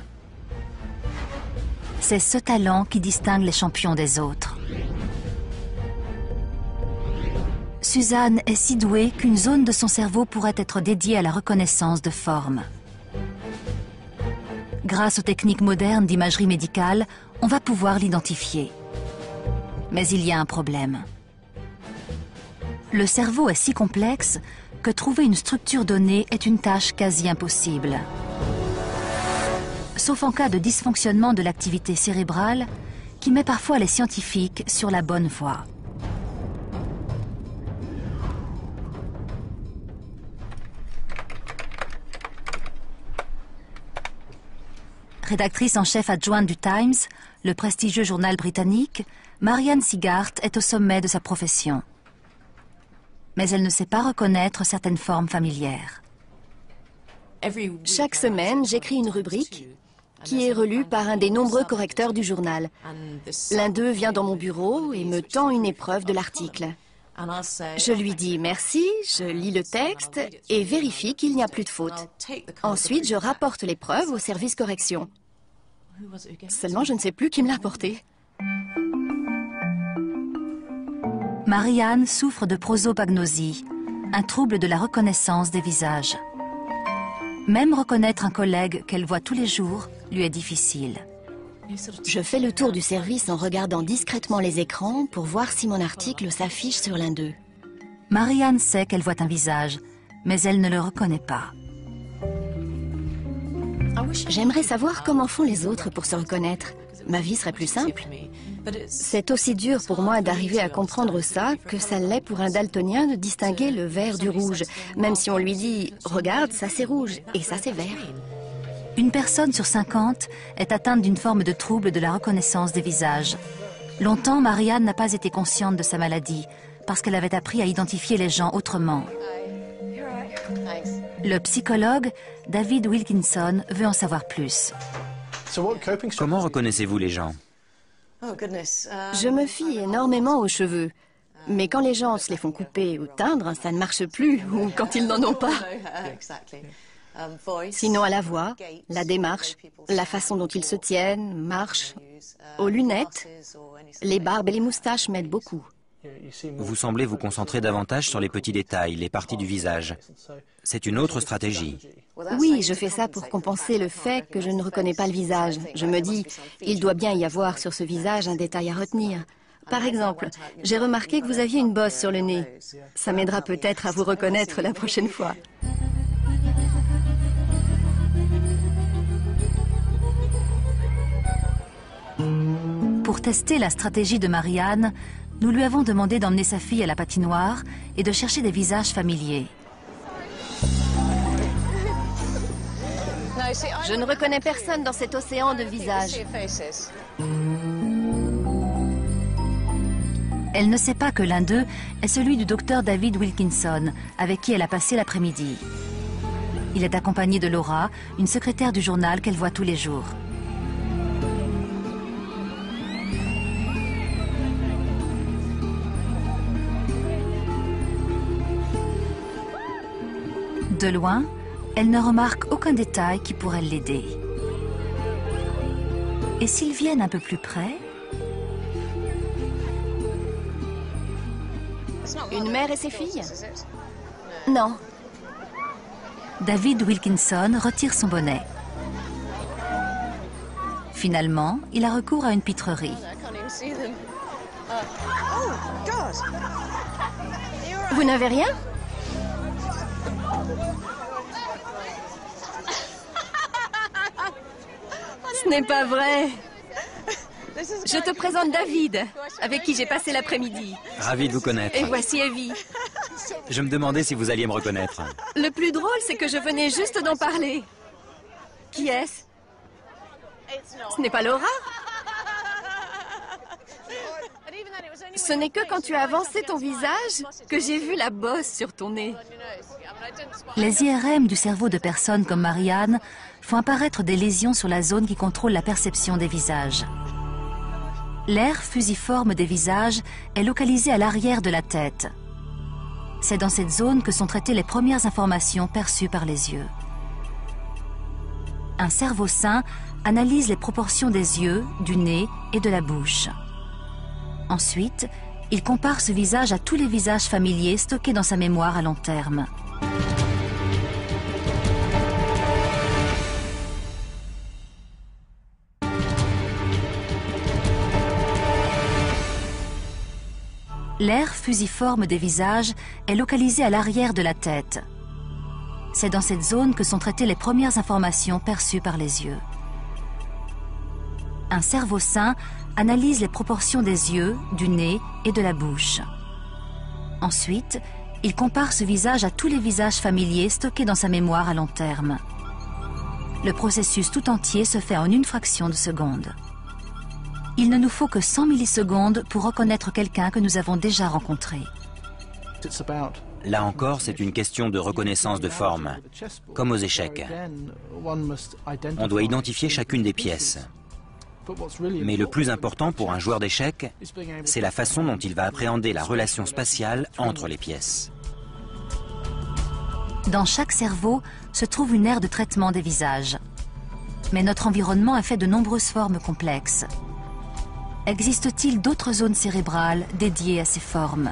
C'est ce talent qui distingue les champions des autres. Suzanne est si douée qu'une zone de son cerveau pourrait être dédiée à la reconnaissance de forme. Grâce aux techniques modernes d'imagerie médicale, on va pouvoir l'identifier. Mais il y a un problème. Le cerveau est si complexe que trouver une structure donnée est une tâche quasi impossible. Sauf en cas de dysfonctionnement de l'activité cérébrale qui met parfois les scientifiques sur la bonne voie. Rédactrice en chef adjointe du Times, le prestigieux journal britannique, Marianne Sigart est au sommet de sa profession. Mais elle ne sait pas reconnaître certaines formes familières. Chaque semaine, j'écris une rubrique qui est relue par un des nombreux correcteurs du journal. L'un d'eux vient dans mon bureau et me tend une épreuve de l'article. Je lui dis merci, je lis le texte et vérifie qu'il n'y a plus de faute. Ensuite, je rapporte l'épreuve au service correction. Seulement, je ne sais plus qui me l'a apporté. Marianne souffre de prosopagnosie, un trouble de la reconnaissance des visages. Même reconnaître un collègue qu'elle voit tous les jours lui est difficile. Je fais le tour du service en regardant discrètement les écrans pour voir si mon article s'affiche sur l'un d'eux. Marianne sait qu'elle voit un visage, mais elle ne le reconnaît pas. J'aimerais savoir comment font les autres pour se reconnaître. Ma vie serait plus simple. C'est aussi dur pour moi d'arriver à comprendre ça que ça l'est pour un daltonien de distinguer le vert du rouge, même si on lui dit « Regarde, ça c'est rouge et ça c'est vert ». Une personne sur 50 est atteinte d'une forme de trouble de la reconnaissance des visages. Longtemps, Marianne n'a pas été consciente de sa maladie, parce qu'elle avait appris à identifier les gens autrement. Le psychologue David Wilkinson veut en savoir plus. Comment reconnaissez-vous les gens? Je me fie énormément aux cheveux. Mais quand les gens se les font couper ou teindre, ça ne marche plus, ou quand ils n'en ont pas. Sinon à la voix, la démarche, la façon dont ils se tiennent, marchent, aux lunettes, les barbes et les moustaches m'aident beaucoup. Vous semblez vous concentrer davantage sur les petits détails, les parties du visage. C'est une autre stratégie. Oui, je fais ça pour compenser le fait que je ne reconnais pas le visage. Je me dis, il doit bien y avoir sur ce visage un détail à retenir. Par exemple, j'ai remarqué que vous aviez une bosse sur le nez. Ça m'aidera peut-être à vous reconnaître la prochaine fois. Pour tester la stratégie de Marianne, nous lui avons demandé d'emmener sa fille à la patinoire et de chercher des visages familiers. Je ne reconnais personne dans cet océan de visages. Elle ne sait pas que l'un d'eux est celui du docteur David Wilkinson, avec qui elle a passé l'après-midi. Il est accompagné de Laura, une secrétaire du journal qu'elle voit tous les jours. De loin, elle ne remarque aucun détail qui pourrait l'aider. Et s'ils viennent un peu plus près? Une mère et ses filles? Non. David Wilkinson retire son bonnet. Finalement, il a recours à une pitrerie. Vous n'avez rien? Ce n'est pas vrai. Je te présente David, avec qui j'ai passé l'après-midi. Ravi de vous connaître. Et voici Evie. Je me demandais si vous alliez me reconnaître. Le plus drôle, c'est que je venais juste d'en parler. Qui est-ce? Ce n'est pas Laura? Ce n'est que quand tu as avancé ton visage que j'ai vu la bosse sur ton nez. Les IRM du cerveau de personnes comme Marianne font apparaître des lésions sur la zone qui contrôle la perception des visages. L'aire fusiforme des visages est localisé à l'arrière de la tête. C'est dans cette zone que sont traitées les premières informations perçues par les yeux. Un cerveau sain analyse les proportions des yeux, du nez et de la bouche. Ensuite, il compare ce visage à tous les visages familiers stockés dans sa mémoire à long terme. L'aire fusiforme des visages est localisée à l'arrière de la tête. C'est dans cette zone que sont traitées les premières informations perçues par les yeux. Un cerveau sain analyse les proportions des yeux, du nez et de la bouche. Ensuite, il compare ce visage à tous les visages familiers stockés dans sa mémoire à long terme. Le processus tout entier se fait en une fraction de seconde. Il ne nous faut que 100 millisecondes pour reconnaître quelqu'un que nous avons déjà rencontré. Là encore, c'est une question de reconnaissance de forme, comme aux échecs. On doit identifier chacune des pièces. Mais le plus important pour un joueur d'échecs, c'est la façon dont il va appréhender la relation spatiale entre les pièces. Dans chaque cerveau se trouve une aire de traitement des visages. Mais notre environnement est fait de nombreuses formes complexes. Existe-t-il d'autres zones cérébrales dédiées à ces formes?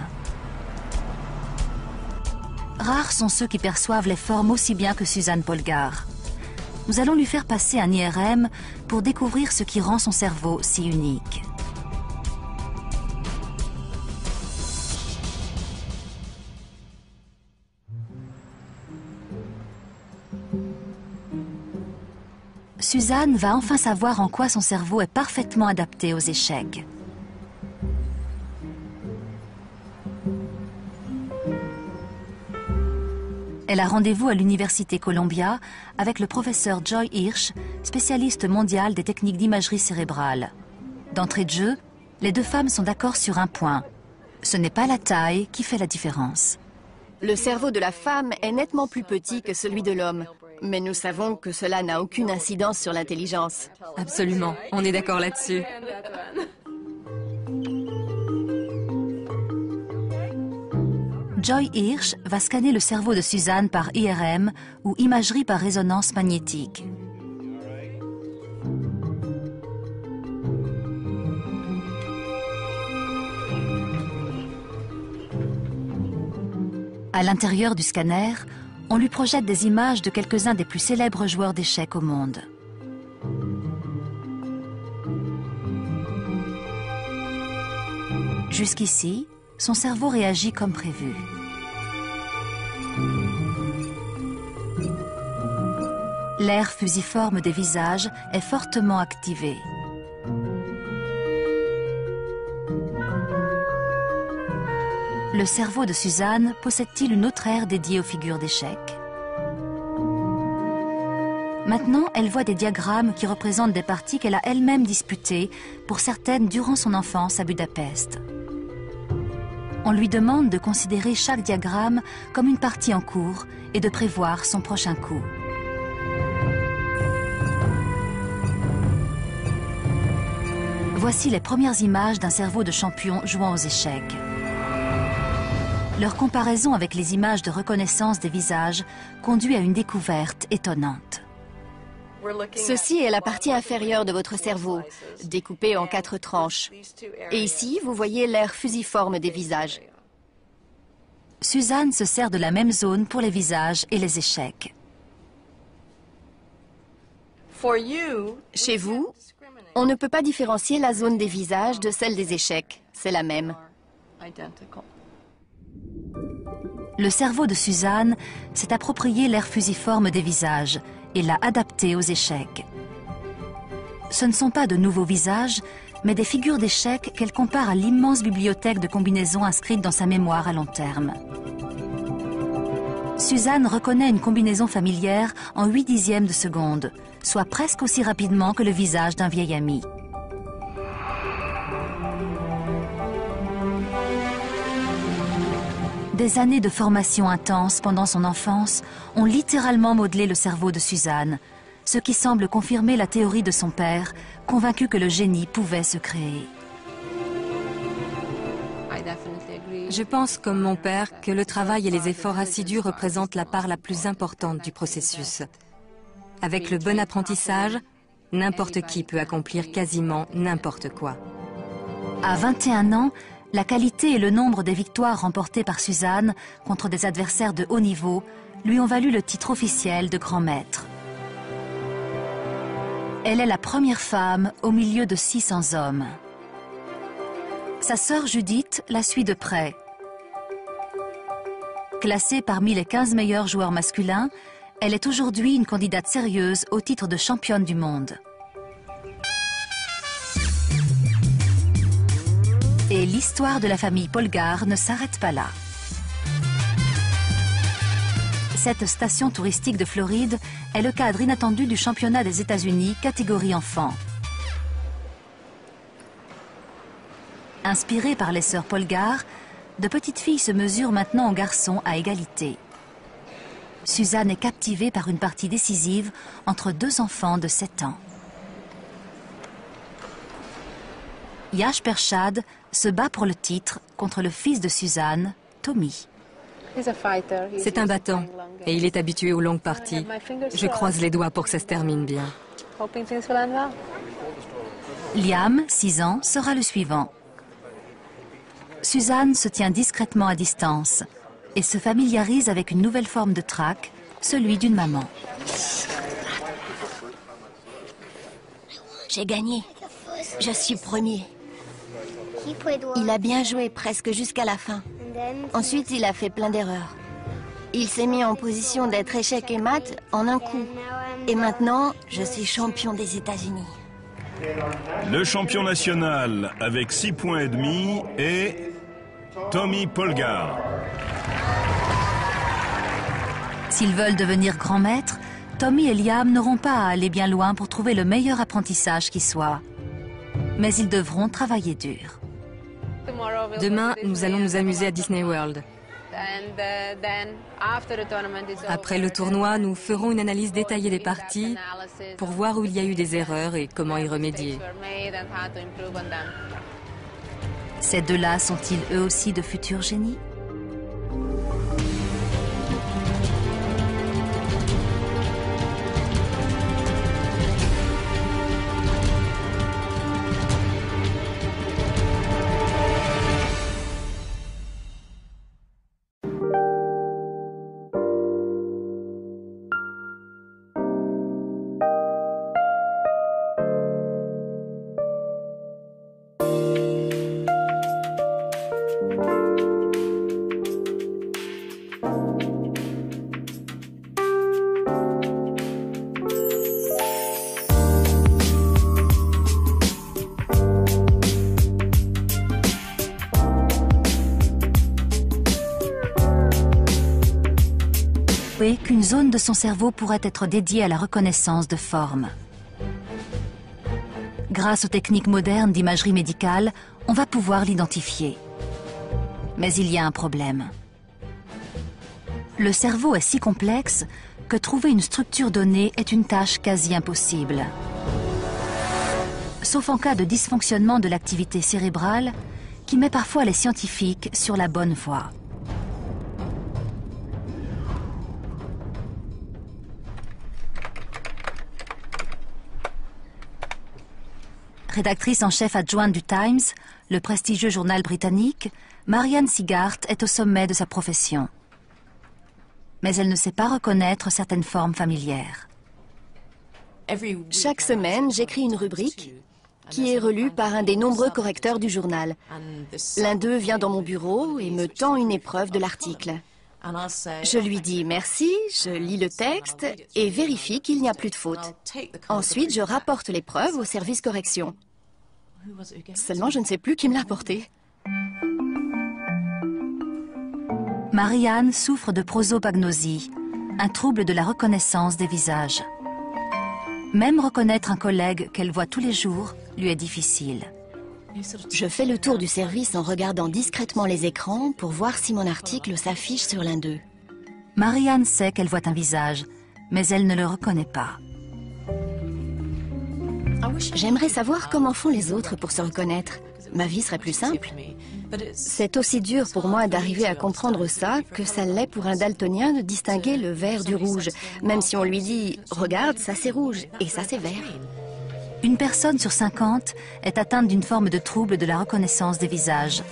Rares sont ceux qui perçoivent les formes aussi bien que Suzanne Polgar. Nous allons lui faire passer un IRM pour découvrir ce qui rend son cerveau si unique. Suzanne va enfin savoir en quoi son cerveau est parfaitement adapté aux échecs. Elle a rendez-vous à l'Université Columbia avec le professeur Joy Hirsch, spécialiste mondial des techniques d'imagerie cérébrale. D'entrée de jeu, les deux femmes sont d'accord sur un point. Ce n'est pas la taille qui fait la différence. Le cerveau de la femme est nettement plus petit que celui de l'homme. Mais nous savons que cela n'a aucune incidence sur l'intelligence. Absolument, on est d'accord là-dessus. Joy Hirsch va scanner le cerveau de Suzanne par IRM ou imagerie par résonance magnétique. À l'intérieur du scanner, on lui projette des images de quelques-uns des plus célèbres joueurs d'échecs au monde. Jusqu'ici, son cerveau réagit comme prévu. L'aire fusiforme des visages est fortement activée. Le cerveau de Suzanne possède-t-il une autre aire dédiée aux figures d'échecs? Maintenant, elle voit des diagrammes qui représentent des parties qu'elle a elle-même disputées, pour certaines durant son enfance à Budapest. On lui demande de considérer chaque diagramme comme une partie en cours et de prévoir son prochain coup. Voici les premières images d'un cerveau de champion jouant aux échecs. Leur comparaison avec les images de reconnaissance des visages conduit à une découverte étonnante. Ceci est la partie inférieure de votre cerveau, découpée en 4 tranches. Et ici, vous voyez l'aire fusiforme des visages. Suzanne se sert de la même zone pour les visages et les échecs. Chez vous, On ne peut pas différencier la zone des visages de celle des échecs. C'est la même. Le cerveau de Suzanne s'est approprié l'aire fusiforme des visages et l'a adapté aux échecs. Ce ne sont pas de nouveaux visages, mais des figures d'échecs qu'elle compare à l'immense bibliothèque de combinaisons inscrites dans sa mémoire à long terme. Suzanne reconnaît une combinaison familière en 8/10 de seconde, soit presque aussi rapidement que le visage d'un vieil ami. Des années de formation intense pendant son enfance ont littéralement modelé le cerveau de Suzanne, ce qui semble confirmer la théorie de son père, convaincu que le génie pouvait se créer. Je pense, comme mon père, que le travail et les efforts assidus représentent la part la plus importante du processus. Avec le bon apprentissage, n'importe qui peut accomplir quasiment n'importe quoi. À 21 ans, la qualité et le nombre des victoires remportées par Suzanne contre des adversaires de haut niveau lui ont valu le titre officiel de grand maître. Elle est la première femme au milieu de 600 hommes. Sa sœur Judith la suit de près. Classée parmi les 15 meilleurs joueurs masculins, elle est aujourd'hui une candidate sérieuse au titre de championne du monde. Et l'histoire de la famille Polgar ne s'arrête pas là. Cette station touristique de Floride est le cadre inattendu du championnat des États-Unis catégorie enfants. Inspirées par les sœurs Polgar, de petites filles se mesurent maintenant aux garçons à égalité. Suzanne est captivée par une partie décisive entre deux enfants de 7 ans. Yash Pershad se bat pour le titre contre le fils de Suzanne, Tommy. C'est un battant et il est habitué aux longues parties. Je croise les doigts pour que ça se termine bien. Liam, 6 ans, sera le suivant. Suzanne se tient discrètement à distance et se familiarise avec une nouvelle forme de trac, celui d'une maman. J'ai gagné. Je suis premier. Il a bien joué presque jusqu'à la fin. Ensuite, il a fait plein d'erreurs. Il s'est mis en position d'être échec et mat en un coup. Et maintenant, je suis champion des États-Unis. Le champion national avec 6,5 points est Tommy Polgar. S'ils veulent devenir grands maîtres, Tommy et Liam n'auront pas à aller bien loin pour trouver le meilleur apprentissage qui soit. Mais ils devront travailler dur. Demain, nous allons nous amuser à Disney World. Après le tournoi, nous ferons une analyse détaillée des parties pour voir où il y a eu des erreurs et comment y remédier. Ces deux-là sont-ils eux aussi de futurs génies ? Qu'une zone de son cerveau pourrait être dédiée à la reconnaissance de formes. Grâce aux techniques modernes d'imagerie médicale, on va pouvoir l'identifier. Mais il y a un problème. Le cerveau est si complexe que trouver une structure donnée est une tâche quasi impossible. Sauf en cas de dysfonctionnement de l'activité cérébrale qui met parfois les scientifiques sur la bonne voie. Rédactrice en chef adjointe du Times, le prestigieux journal britannique, Marianne Sigart est au sommet de sa profession. Mais elle ne sait pas reconnaître certaines formes familières. Chaque semaine, j'écris une rubrique qui est relu par un des nombreux correcteurs du journal. L'un d'eux vient dans mon bureau et me tend une épreuve de l'article. Je lui dis merci, je lis le texte et vérifie qu'il n'y a plus de faute. Ensuite, je rapporte l'épreuve au service correction. Seulement, je ne sais plus qui me l'a apporté. Marianne souffre de prosopagnosie, un trouble de la reconnaissance des visages. Même reconnaître un collègue qu'elle voit tous les jours lui est difficile. Je fais le tour du service en regardant discrètement les écrans pour voir si mon article s'affiche sur l'un d'eux. Marianne sait qu'elle voit un visage, mais elle ne le reconnaît pas. J'aimerais savoir comment font les autres pour se reconnaître. Ma vie serait plus simple. C'est aussi dur pour moi d'arriver à comprendre ça que ça l'est pour un daltonien de distinguer le vert du rouge, même si on lui dit « Regarde, ça c'est rouge et ça c'est vert ». Une personne sur 50 est atteinte d'une forme de trouble de la reconnaissance des visages.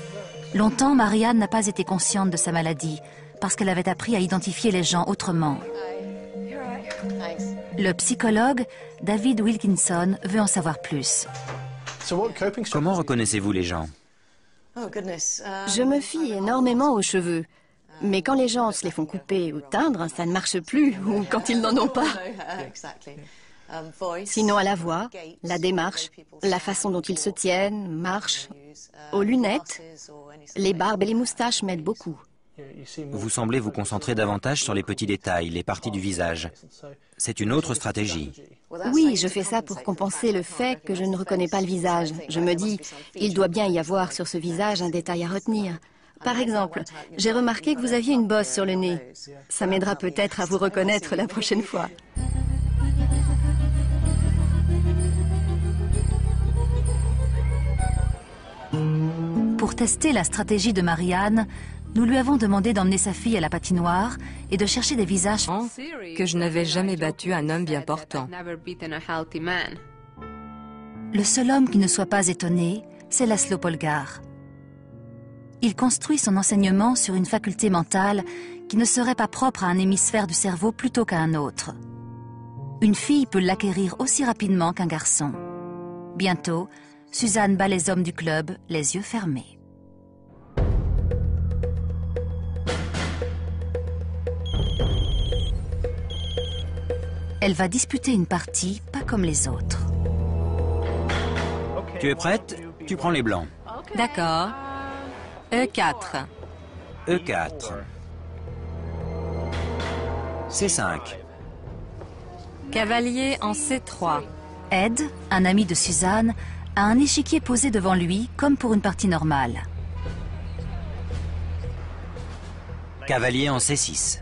Longtemps, Marianne n'a pas été consciente de sa maladie, parce qu'elle avait appris à identifier les gens autrement. Le psychologue David Wilkinson veut en savoir plus. Comment reconnaissez-vous les gens? Je me fie énormément aux cheveux. Mais quand les gens se les font couper ou teindre, ça ne marche plus, ou quand ils n'en ont pas. Sinon à la voix, la démarche, la façon dont ils se tiennent, marchent, aux lunettes, les barbes et les moustaches m'aident beaucoup. Vous semblez vous concentrer davantage sur les petits détails, les parties du visage. C'est une autre stratégie. Oui, je fais ça pour compenser le fait que je ne reconnais pas le visage. Je me dis, il doit bien y avoir sur ce visage un détail à retenir. Par exemple, j'ai remarqué que vous aviez une bosse sur le nez. Ça m'aidera peut-être à vous reconnaître la prochaine fois. Pour tester la stratégie de Marianne, nous lui avons demandé d'emmener sa fille à la patinoire et de chercher des visages que je n'avais jamais battu un homme bien portant. Le seul homme qui ne soit pas étonné, c'est Laszlo Polgar. Il construit son enseignement sur une faculté mentale qui ne serait pas propre à un hémisphère du cerveau plutôt qu'à un autre. Une fille peut l'acquérir aussi rapidement qu'un garçon. Bientôt, Suzanne bat les hommes du club, les yeux fermés. Elle va disputer une partie pas comme les autres. Tu es prête? Tu prends les blancs. D'accord. E4. E4. C5. Cavalier en C3. Ed, un ami de Suzanne, a un échiquier posé devant lui comme pour une partie normale. Cavalier en C6.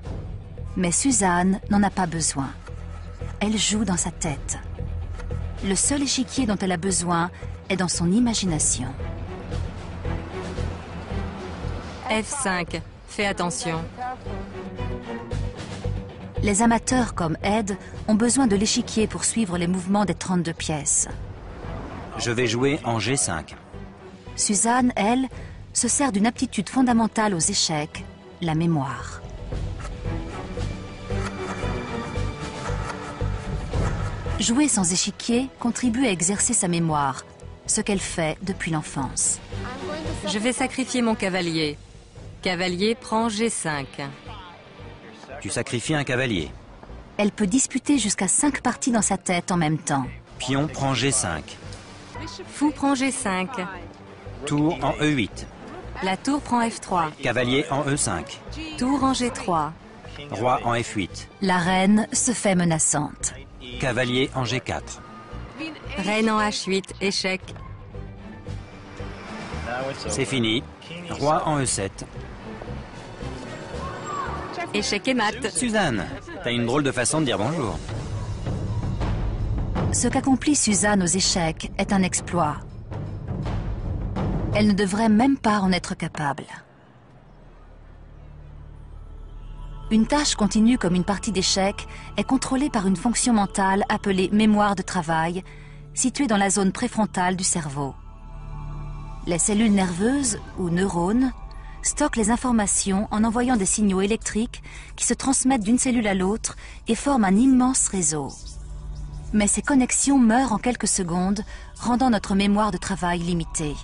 Mais Suzanne n'en a pas besoin. Elle joue dans sa tête. Le seul échiquier dont elle a besoin est dans son imagination. F5. Fais attention. Les amateurs comme Ed ont besoin de l'échiquier pour suivre les mouvements des 32 pièces. Je vais jouer en G5. Suzanne, elle, se sert d'une aptitude fondamentale aux échecs, la mémoire. Jouer sans échiquier contribue à exercer sa mémoire, ce qu'elle fait depuis l'enfance. Je vais sacrifier mon cavalier. Cavalier prend G5. Tu sacrifies un cavalier. Elle peut disputer jusqu'à 5 parties dans sa tête en même temps. Pion prend G5. Fou prend G5. Tour en E8. La tour prend F3. Cavalier en E5. Tour en G3. Roi en F8. La reine se fait menaçante. Cavalier en G4. Reine en H8. Échec. C'est fini. Roi en E7. Échec et mat. Suzanne, t'as une drôle de façon de dire bonjour. Ce qu'accomplit Suzanne aux échecs est un exploit. Elle ne devrait même pas en être capable. Une tâche continue comme une partie d'échecs est contrôlée par une fonction mentale appelée mémoire de travail, située dans la zone préfrontale du cerveau. Les cellules nerveuses, ou neurones, stockent les informations en envoyant des signaux électriques qui se transmettent d'une cellule à l'autre et forment un immense réseau. Mais ces connexions meurent en quelques secondes, rendant notre mémoire de travail limitée.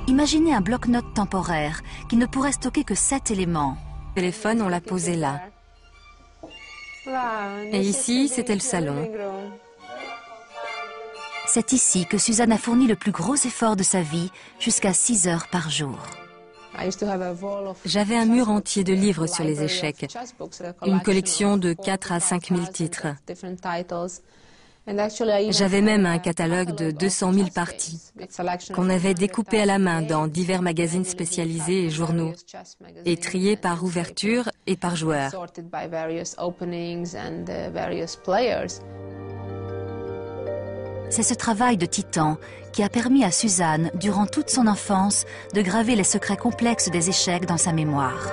Imaginez un bloc-notes temporaire qui ne pourrait stocker que 7 éléments. Le téléphone, on l'a posé là. Et ici, c'était le salon. C'est ici que Suzanne a fourni le plus gros effort de sa vie, jusqu'à 6 heures par jour. J'avais un mur entier de livres sur les échecs, une collection de 4 à 5 000 titres. J'avais même un catalogue de 200 000 parties qu'on avait découpées à la main dans divers magazines spécialisés et journaux, et triés par ouverture et par joueur. C'est ce travail de titan qui a permis à Suzanne, durant toute son enfance, de graver les secrets complexes des échecs dans sa mémoire.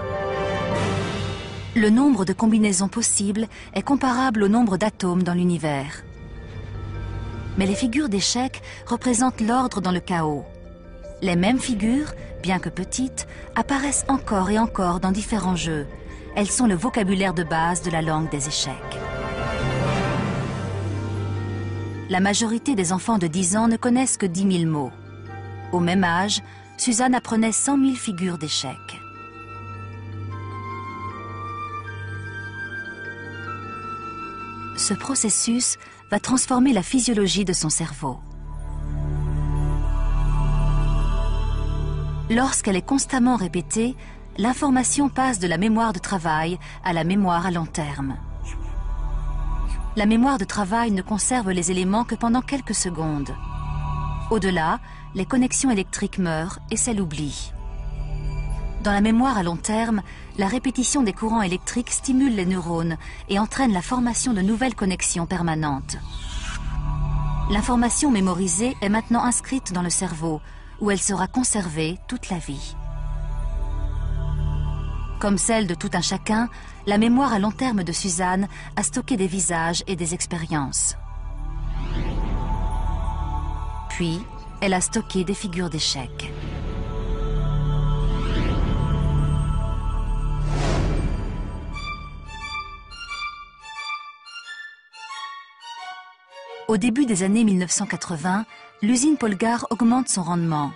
Le nombre de combinaisons possibles est comparable au nombre d'atomes dans l'univers. Mais les figures d'échecs représentent l'ordre dans le chaos. Les mêmes figures, bien que petites, apparaissent encore et encore dans différents jeux. Elles sont le vocabulaire de base de la langue des échecs. La majorité des enfants de 10 ans ne connaissent que 10 000 mots. Au même âge, Suzanne apprenait 100 000 figures d'échecs. Ce processus va transformer la physiologie de son cerveau. Lorsqu'elle est constamment répétée, l'information passe de la mémoire de travail à la mémoire à long terme. La mémoire de travail ne conserve les éléments que pendant quelques secondes. Au-delà, les connexions électriques meurent et c'est l'oubli. Dans la mémoire à long terme, la répétition des courants électriques stimule les neurones et entraîne la formation de nouvelles connexions permanentes. L'information mémorisée est maintenant inscrite dans le cerveau, où elle sera conservée toute la vie. Comme celle de tout un chacun, la mémoire à long terme de Suzanne a stocké des visages et des expériences. Puis, elle a stocké des figures d'échecs. Au début des années 1980, l'usine Polgar augmente son rendement.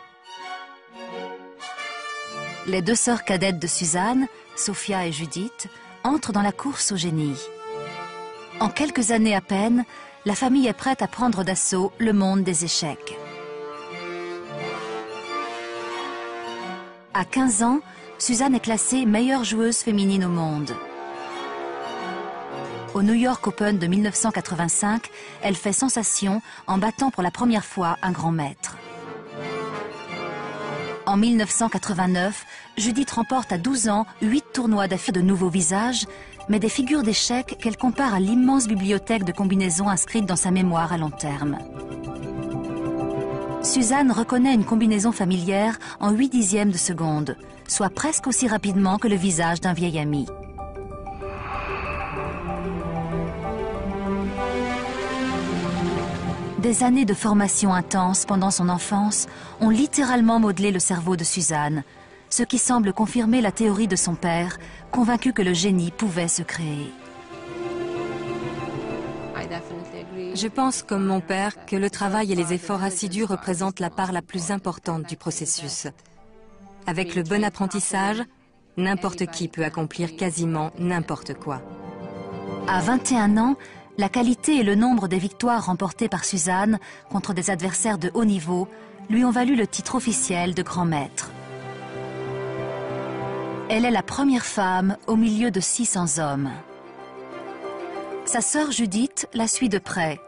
Les 2 sœurs cadettes de Suzanne, Sophia et Judith, entrent dans la course au génie. En quelques années à peine, la famille est prête à prendre d'assaut le monde des échecs. À 15 ans, Suzanne est classée meilleure joueuse féminine au monde. Au New York Open de 1985, elle fait sensation en battant pour la première fois un grand maître. En 1989, Judith remporte à 12 ans 8 tournois d'affilée de nouveaux visages, mais des figures d'échecs qu'elle compare à l'immense bibliothèque de combinaisons inscrites dans sa mémoire à long terme. Suzanne reconnaît une combinaison familière en 8/10 de seconde, soit presque aussi rapidement que le visage d'un vieil ami. Des années de formation intense pendant son enfance ont littéralement modelé le cerveau de Suzanne, ce qui semble confirmer la théorie de son père, convaincu que le génie pouvait se créer. Je pense, comme mon père, que le travail et les efforts assidus représentent la part la plus importante du processus. Avec le bon apprentissage, n'importe qui peut accomplir quasiment n'importe quoi. À 21 ans, la qualité et le nombre des victoires remportées par Suzanne contre des adversaires de haut niveau lui ont valu le titre officiel de grand maître. Elle est la première femme au milieu de 600 hommes. Sa sœur Judith la suit de près.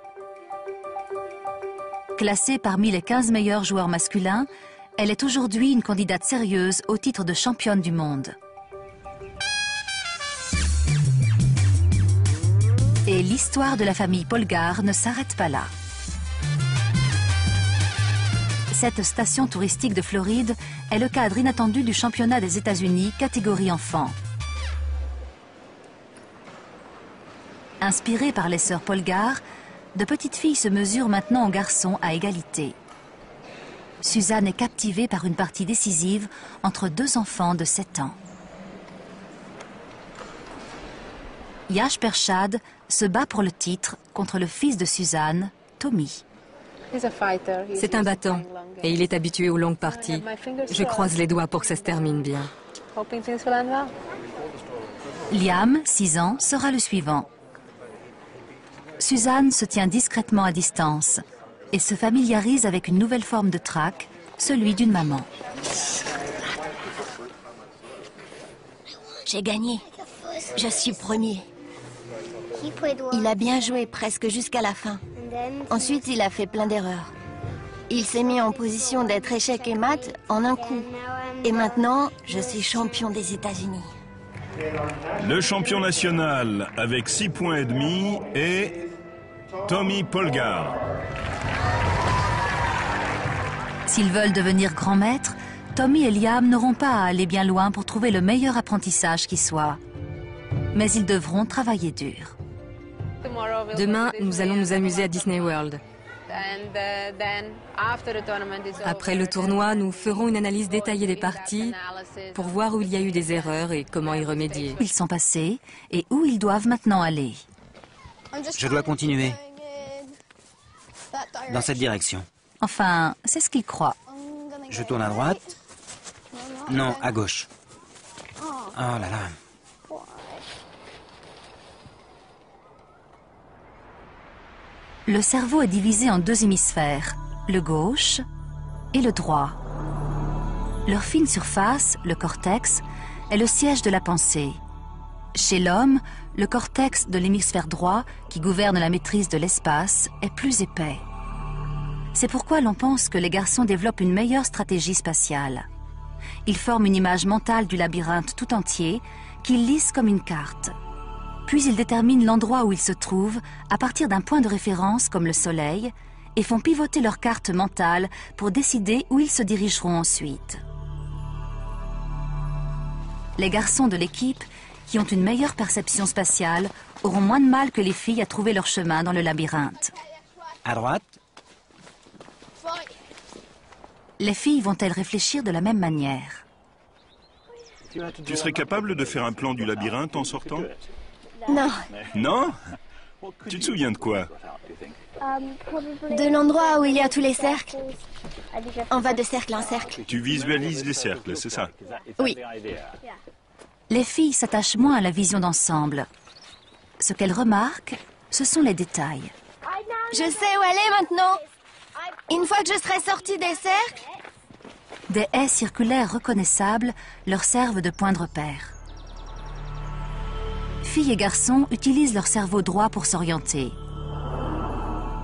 Classée parmi les 15 meilleurs joueurs masculins, elle est aujourd'hui une candidate sérieuse au titre de championne du monde. Et l'histoire de la famille Polgar ne s'arrête pas là. Cette station touristique de Floride est le cadre inattendu du championnat des États-Unis catégorie enfants. Inspirées par les sœurs Polgar, de petites filles se mesurent maintenant aux garçons à égalité. Suzanne est captivée par une partie décisive entre 2 enfants de 7 ans. Yash Pershad se bat pour le titre contre le fils de Suzanne, Tommy. C'est un battant et il est habitué aux longues parties. Je croise les doigts pour que ça se termine bien. Liam, 6 ans, sera le suivant. Suzanne se tient discrètement à distance et se familiarise avec une nouvelle forme de trac, celui d'une maman. J'ai gagné. Je suis premier. Il a bien joué presque jusqu'à la fin. Ensuite, il a fait plein d'erreurs. Il s'est mis en position d'être échec et mat en un coup. Et maintenant, je suis champion des États-Unis. Le champion national avec 6,5 points est Tommy Polgar. S'ils veulent devenir grands maîtres, Tommy et Liam n'auront pas à aller bien loin pour trouver le meilleur apprentissage qui soit. Mais ils devront travailler dur. Demain, nous allons nous amuser à Disney World. Après le tournoi, nous ferons une analyse détaillée des parties pour voir où il y a eu des erreurs et comment y remédier. Où ils sont passés et où ils doivent maintenant aller. Je dois continuer. Dans cette direction. Enfin, c'est ce qu'ils croient. Je tourne à droite. Non, à gauche. Oh là là. Le cerveau est divisé en 2 hémisphères, le gauche et le droit. Leur fine surface, le cortex, est le siège de la pensée. Chez l'homme, le cortex de l'hémisphère droit, qui gouverne la maîtrise de l'espace, est plus épais. C'est pourquoi l'on pense que les garçons développent une meilleure stratégie spatiale. Ils forment une image mentale du labyrinthe tout entier, qu'ils lisent comme une carte. Puis ils déterminent l'endroit où ils se trouvent à partir d'un point de référence comme le soleil et font pivoter leur carte mentale pour décider où ils se dirigeront ensuite. Les garçons de l'équipe, qui ont une meilleure perception spatiale, auront moins de mal que les filles à trouver leur chemin dans le labyrinthe. À droite. Les filles vont-elles réfléchir de la même manière? Tu serais capable de faire un plan du labyrinthe en sortant? Non. Non? Tu te souviens de quoi? De l'endroit où il y a tous les cercles. On va de cercle en cercle. Tu visualises les cercles, c'est ça? Oui. Les filles s'attachent moins à la vision d'ensemble. Ce qu'elles remarquent, ce sont les détails. Je sais où elle est maintenant. Une fois que je serai sortie des cercles... Des haies circulaires reconnaissables leur servent de point de repère. Filles et garçons utilisent leur cerveau droit pour s'orienter.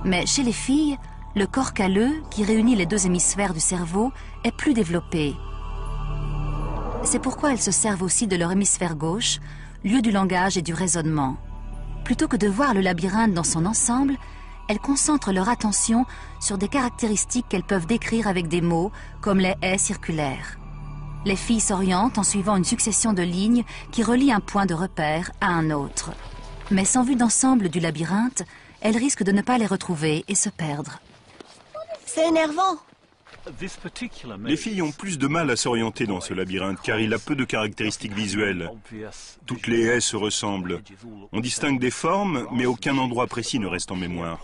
Mais chez les filles, le corps calleux, qui réunit les 2 hémisphères du cerveau, est plus développé. C'est pourquoi elles se servent aussi de leur hémisphère gauche, lieu du langage et du raisonnement. Plutôt que de voir le labyrinthe dans son ensemble, elles concentrent leur attention sur des caractéristiques qu'elles peuvent décrire avec des mots, comme les haies circulaires. Les filles s'orientent en suivant une succession de lignes qui relient un point de repère à un autre. Mais sans vue d'ensemble du labyrinthe, elles risquent de ne pas les retrouver et se perdre. C'est énervant. Les filles ont plus de mal à s'orienter dans ce labyrinthe car il a peu de caractéristiques visuelles. Toutes les haies se ressemblent. On distingue des formes, mais aucun endroit précis ne reste en mémoire.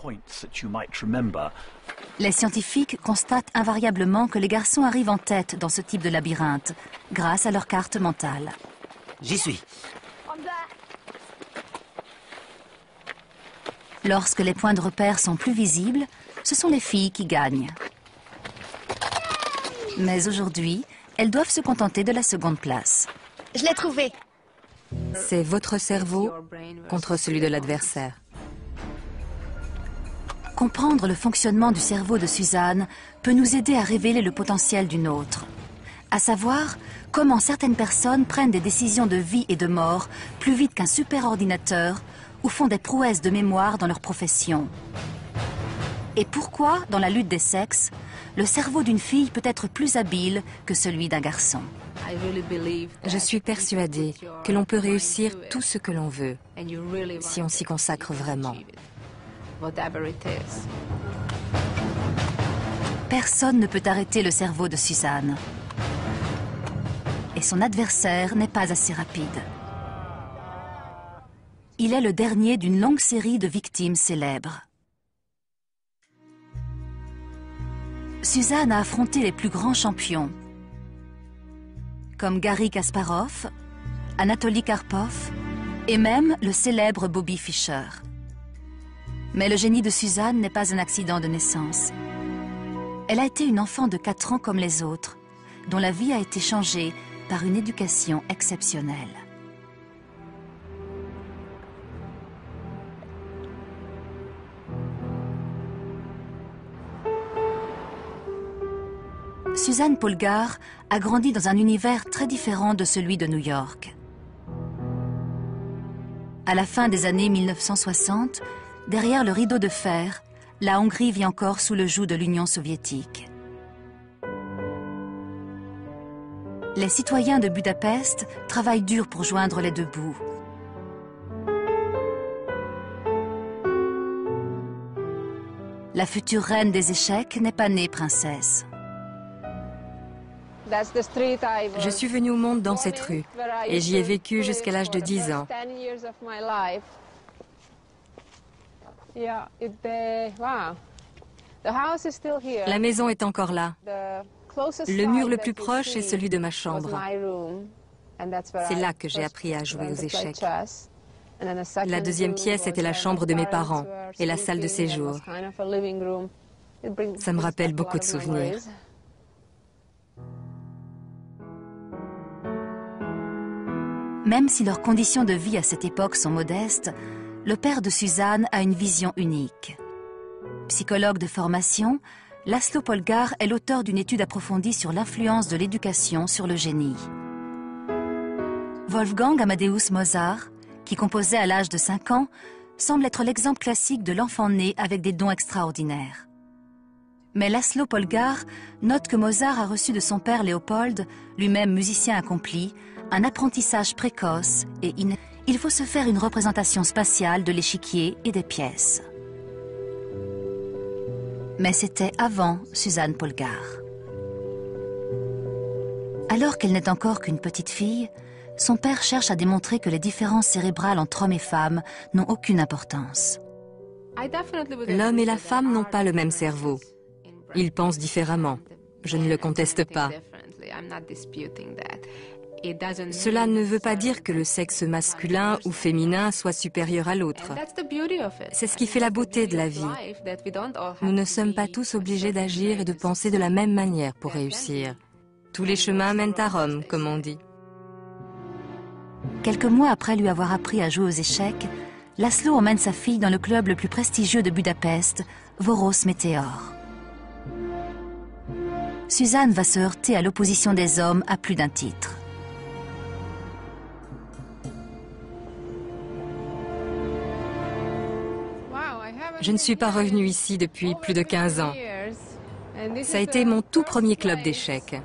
Les scientifiques constatent invariablement que les garçons arrivent en tête dans ce type de labyrinthe, grâce à leur carte mentale. J'y suis. Lorsque les points de repère sont plus visibles, ce sont les filles qui gagnent. Mais aujourd'hui, elles doivent se contenter de la seconde place. Je l'ai trouvé. C'est votre cerveau contre celui de l'adversaire. Comprendre le fonctionnement du cerveau de Suzanne peut nous aider à révéler le potentiel d'une autre. À savoir, comment certaines personnes prennent des décisions de vie et de mort plus vite qu'un superordinateur ou font des prouesses de mémoire dans leur profession. Et pourquoi, dans la lutte des sexes, le cerveau d'une fille peut être plus habile que celui d'un garçon. Je suis persuadée que l'on peut réussir tout ce que l'on veut, si on s'y consacre vraiment. Personne ne peut arrêter le cerveau de Suzanne. Et son adversaire n'est pas assez rapide. Il est le dernier d'une longue série de victimes célèbres. Suzanne a affronté les plus grands champions, comme Garry Kasparov, Anatoly Karpov et même le célèbre Bobby Fischer. Mais le génie de Suzanne n'est pas un accident de naissance. Elle a été une enfant de 4 ans comme les autres, dont la vie a été changée par une éducation exceptionnelle. Suzanne Polgar a grandi dans un univers très différent de celui de New York. À la fin des années 1960, derrière le rideau de fer, la Hongrie vit encore sous le joug de l'Union soviétique. Les citoyens de Budapest travaillent dur pour joindre les deux bouts. La future reine des échecs n'est pas née princesse. Je suis venue au monde dans cette rue et j'y ai vécu jusqu'à l'âge de 10 ans. La maison est encore là. Le mur le plus proche est celui de ma chambre. C'est là que j'ai appris à jouer aux échecs. La deuxième pièce était la chambre de mes parents et la salle de séjour. Ça me rappelle beaucoup de souvenirs. Même si leurs conditions de vie à cette époque sont modestes, le père de Suzanne a une vision unique. Psychologue de formation, László Polgár est l'auteur d'une étude approfondie sur l'influence de l'éducation sur le génie. Wolfgang Amadeus Mozart, qui composait à l'âge de 5 ans, semble être l'exemple classique de l'enfant né avec des dons extraordinaires. Mais László Polgár note que Mozart a reçu de son père Léopold, lui-même musicien accompli, un apprentissage précoce et il faut se faire une représentation spatiale de l'échiquier et des pièces. Mais c'était avant Suzanne Polgár. Alors qu'elle n'est encore qu'une petite fille, son père cherche à démontrer que les différences cérébrales entre hommes et femmes n'ont aucune importance. L'homme et la femme n'ont pas le même cerveau. Ils pensent différemment. Je ne le conteste pas. Cela ne veut pas dire que le sexe masculin ou féminin soit supérieur à l'autre. C'est ce qui fait la beauté de la vie. Nous ne sommes pas tous obligés d'agir et de penser de la même manière pour réussir. Tous les chemins mènent à Rome, comme on dit. Quelques mois après lui avoir appris à jouer aux échecs, László emmène sa fille dans le club le plus prestigieux de Budapest, Vörös Meteor. Suzanne va se heurter à l'opposition des hommes à plus d'un titre. Je ne suis pas revenue ici depuis plus de 15 ans. Ça a été mon tout premier club d'échecs.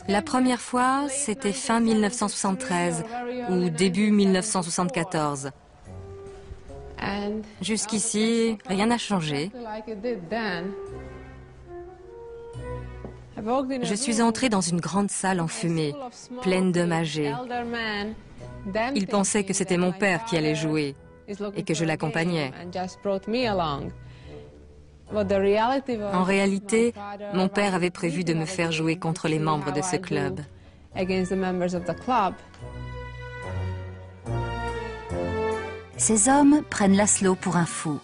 La première fois, c'était fin 1973 ou début 1974. Jusqu'ici, rien n'a changé. Je suis entrée dans une grande salle enfumée, pleine d'hommes âgés. Ils pensaient que c'était mon père qui allait jouer et que je l'accompagnais. En réalité, mon père avait prévu de me faire jouer contre les membres de ce club. Ces hommes prennent László pour un fou.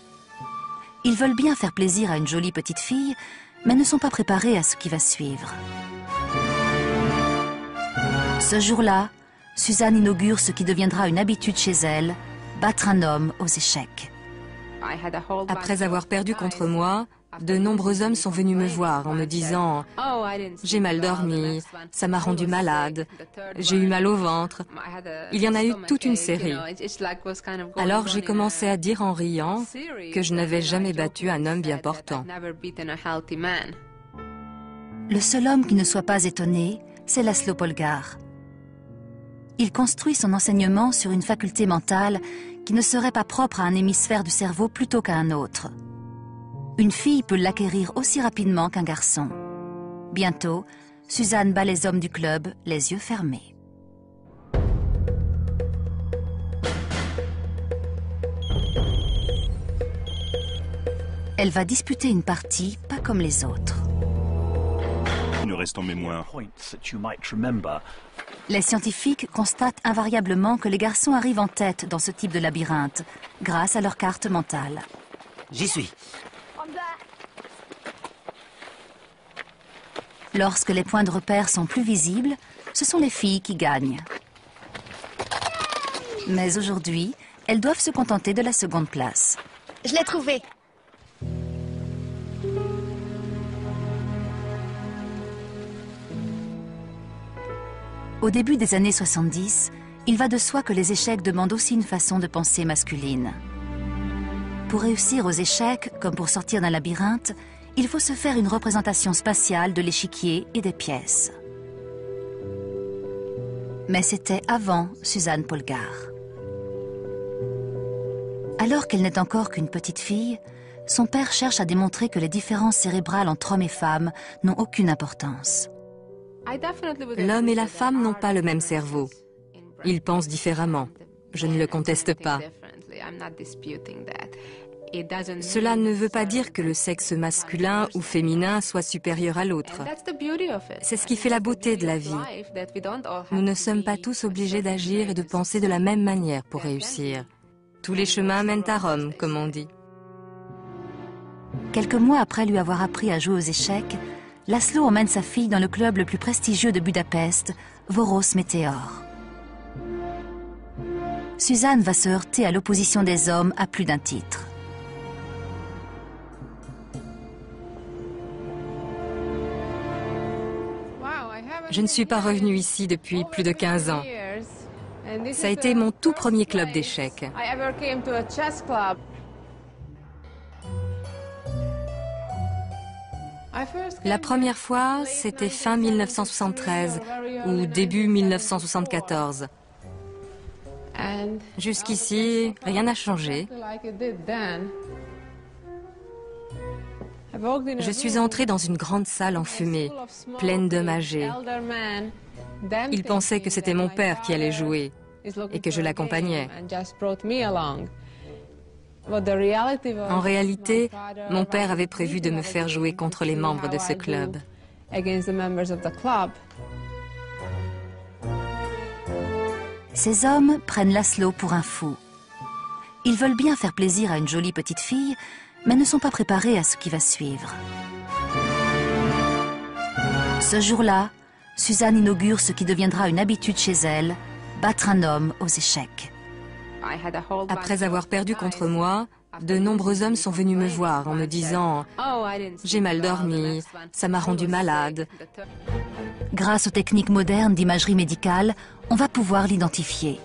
Ils veulent bien faire plaisir à une jolie petite fille, mais ne sont pas préparés à ce qui va suivre. Ce jour-là, Suzanne inaugure ce qui deviendra une habitude chez elle, battre un homme aux échecs. Après avoir perdu contre moi, de nombreux hommes sont venus me voir en me disant « J'ai mal dormi, ça m'a rendu malade, j'ai eu mal au ventre ». Il y en a eu toute une série. Alors j'ai commencé à dire en riant que je n'avais jamais battu un homme bien portant. Le seul homme qui ne soit pas étonné, c'est László Polgár. Il construit son enseignement sur une faculté mentale qui ne serait pas propre à un hémisphère du cerveau plutôt qu'à un autre. Une fille peut l'acquérir aussi rapidement qu'un garçon. Bientôt, Suzanne bat les hommes du club, les yeux fermés. Elle va disputer une partie pas comme les autres. Il ne reste en mémoire. Les scientifiques constatent invariablement que les garçons arrivent en tête dans ce type de labyrinthe, grâce à leur carte mentale. J'y suis. Lorsque les points de repère sont plus visibles, ce sont les filles qui gagnent. Mais aujourd'hui, elles doivent se contenter de la seconde place. Je l'ai trouvé. Au début des années 70, il va de soi que les échecs demandent aussi une façon de penser masculine. Pour réussir aux échecs, comme pour sortir d'un labyrinthe, il faut se faire une représentation spatiale de l'échiquier et des pièces. Mais c'était avant Suzanne Polgar. Alors qu'elle n'est encore qu'une petite fille, son père cherche à démontrer que les différences cérébrales entre hommes et femmes n'ont aucune importance. L'homme et la femme n'ont pas le même cerveau. Ils pensent différemment. Je ne le conteste pas. Cela ne veut pas dire que le sexe masculin ou féminin soit supérieur à l'autre. C'est ce qui fait la beauté de la vie. Nous ne sommes pas tous obligés d'agir et de penser de la même manière pour réussir. Tous les chemins mènent à Rome, comme on dit. Quelques mois après lui avoir appris à jouer aux échecs, Laszlo emmène sa fille dans le club le plus prestigieux de Budapest, Voros Meteor. Suzanne va se heurter à l'opposition des hommes à plus d'un titre. Je ne suis pas revenue ici depuis plus de 15 ans. Ça a été mon tout premier club d'échecs. La première fois, c'était fin 1973 ou début 1974. Jusqu'ici, rien n'a changé. Je suis entrée dans une grande salle enfumée, pleine d'hommes âgés. Ils pensaient que c'était mon père qui allait jouer et que je l'accompagnais. En réalité, mon père avait prévu de me faire jouer contre les membres de ce club. Ces hommes prennent Laszlo pour un fou. Ils veulent bien faire plaisir à une jolie petite fille, mais ne sont pas préparés à ce qui va suivre. Ce jour-là, Suzanne inaugure ce qui deviendra une habitude chez elle, battre un homme aux échecs. Après avoir perdu contre moi, de nombreux hommes sont venus me voir en me disant « J'ai mal dormi, ça m'a rendu malade ». Grâce aux techniques modernes d'imagerie médicale, on va pouvoir l'identifier.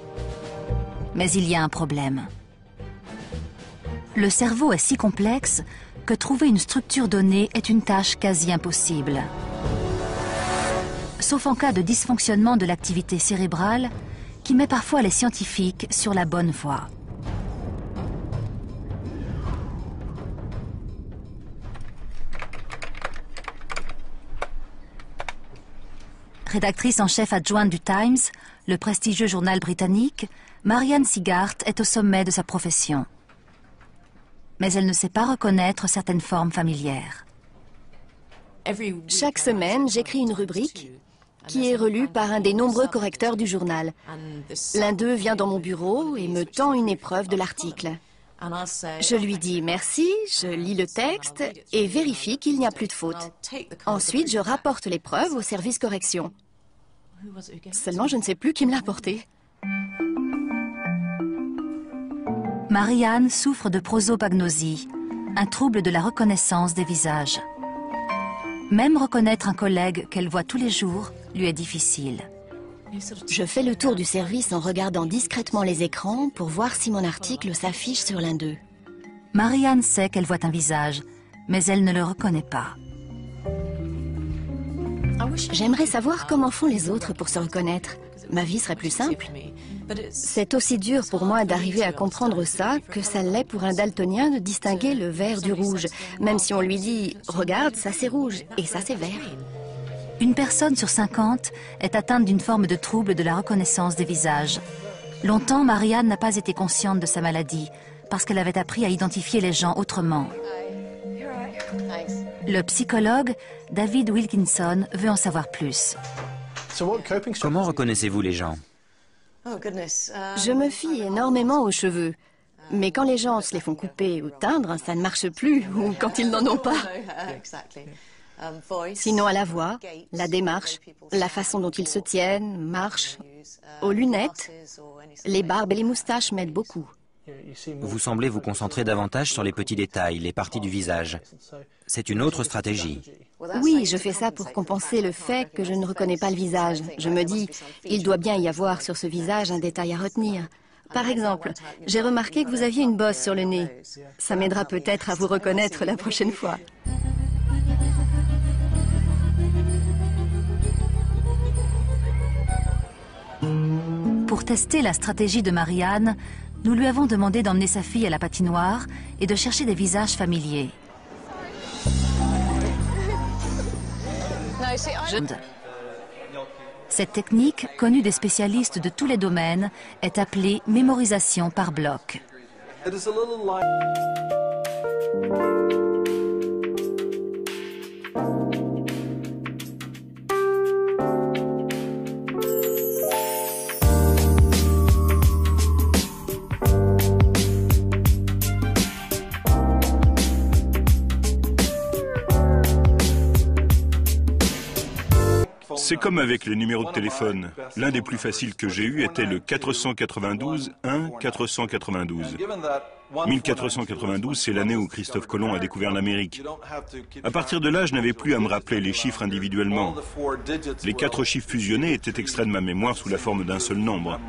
Mais il y a un problème. Le cerveau est si complexe que trouver une structure donnée est une tâche quasi impossible. Sauf en cas de dysfonctionnement de l'activité cérébrale qui met parfois les scientifiques sur la bonne voie. Rédactrice en chef adjointe du Times, le prestigieux journal britannique, Marianne Sigart est au sommet de sa profession. Mais elle ne sait pas reconnaître certaines formes familières. Chaque semaine, j'écris une rubrique qui est relue par un des nombreux correcteurs du journal. L'un d'eux vient dans mon bureau et me tend une épreuve de l'article. Je lui dis merci, je lis le texte et vérifie qu'il n'y a plus de faute. Ensuite, je rapporte l'épreuve au service correction. Seulement, je ne sais plus qui me l'a apporté. Marianne souffre de prosopagnosie, un trouble de la reconnaissance des visages. Même reconnaître un collègue qu'elle voit tous les jours lui est difficile. Je fais le tour du service en regardant discrètement les écrans pour voir si mon article s'affiche sur l'un d'eux. Marianne sait qu'elle voit un visage, mais elle ne le reconnaît pas. J'aimerais savoir comment font les autres pour se reconnaître. Ma vie serait plus simple. C'est aussi dur pour moi d'arriver à comprendre ça que ça l'est pour un daltonien de distinguer le vert du rouge, même si on lui dit « Regarde, ça c'est rouge et ça c'est vert ». Une personne sur 50 est atteinte d'une forme de trouble de la reconnaissance des visages. Longtemps, Marianne n'a pas été consciente de sa maladie, parce qu'elle avait appris à identifier les gens autrement. Le psychologue David Wilkinson veut en savoir plus. Comment reconnaissez-vous les gens? Je me fie énormément aux cheveux. Mais quand les gens se les font couper ou teindre, ça ne marche plus, ou quand ils n'en ont pas. Sinon à la voix, la démarche, la façon dont ils se tiennent, marchent, aux lunettes, les barbes et les moustaches m'aident beaucoup. Vous semblez vous concentrer davantage sur les petits détails, les parties du visage. C'est une autre stratégie. Oui, je fais ça pour compenser le fait que je ne reconnais pas le visage. Je me dis, il doit bien y avoir sur ce visage un détail à retenir. Par exemple, j'ai remarqué que vous aviez une bosse sur le nez. Ça m'aidera peut-être à vous reconnaître la prochaine fois. Pour tester la stratégie de Marianne, nous lui avons demandé d'emmener sa fille à la patinoire et de chercher des visages familiers. Cette technique, connue des spécialistes de tous les domaines, est appelée mémorisation par bloc. C'est comme avec les numéros de téléphone. L'un des plus faciles que j'ai eu était le 492 1 492. 1492, c'est l'année où Christophe Colomb a découvert l'Amérique. À partir de là, je n'avais plus à me rappeler les chiffres individuellement. Les 4 chiffres fusionnés étaient extraits de ma mémoire sous la forme d'un seul nombre.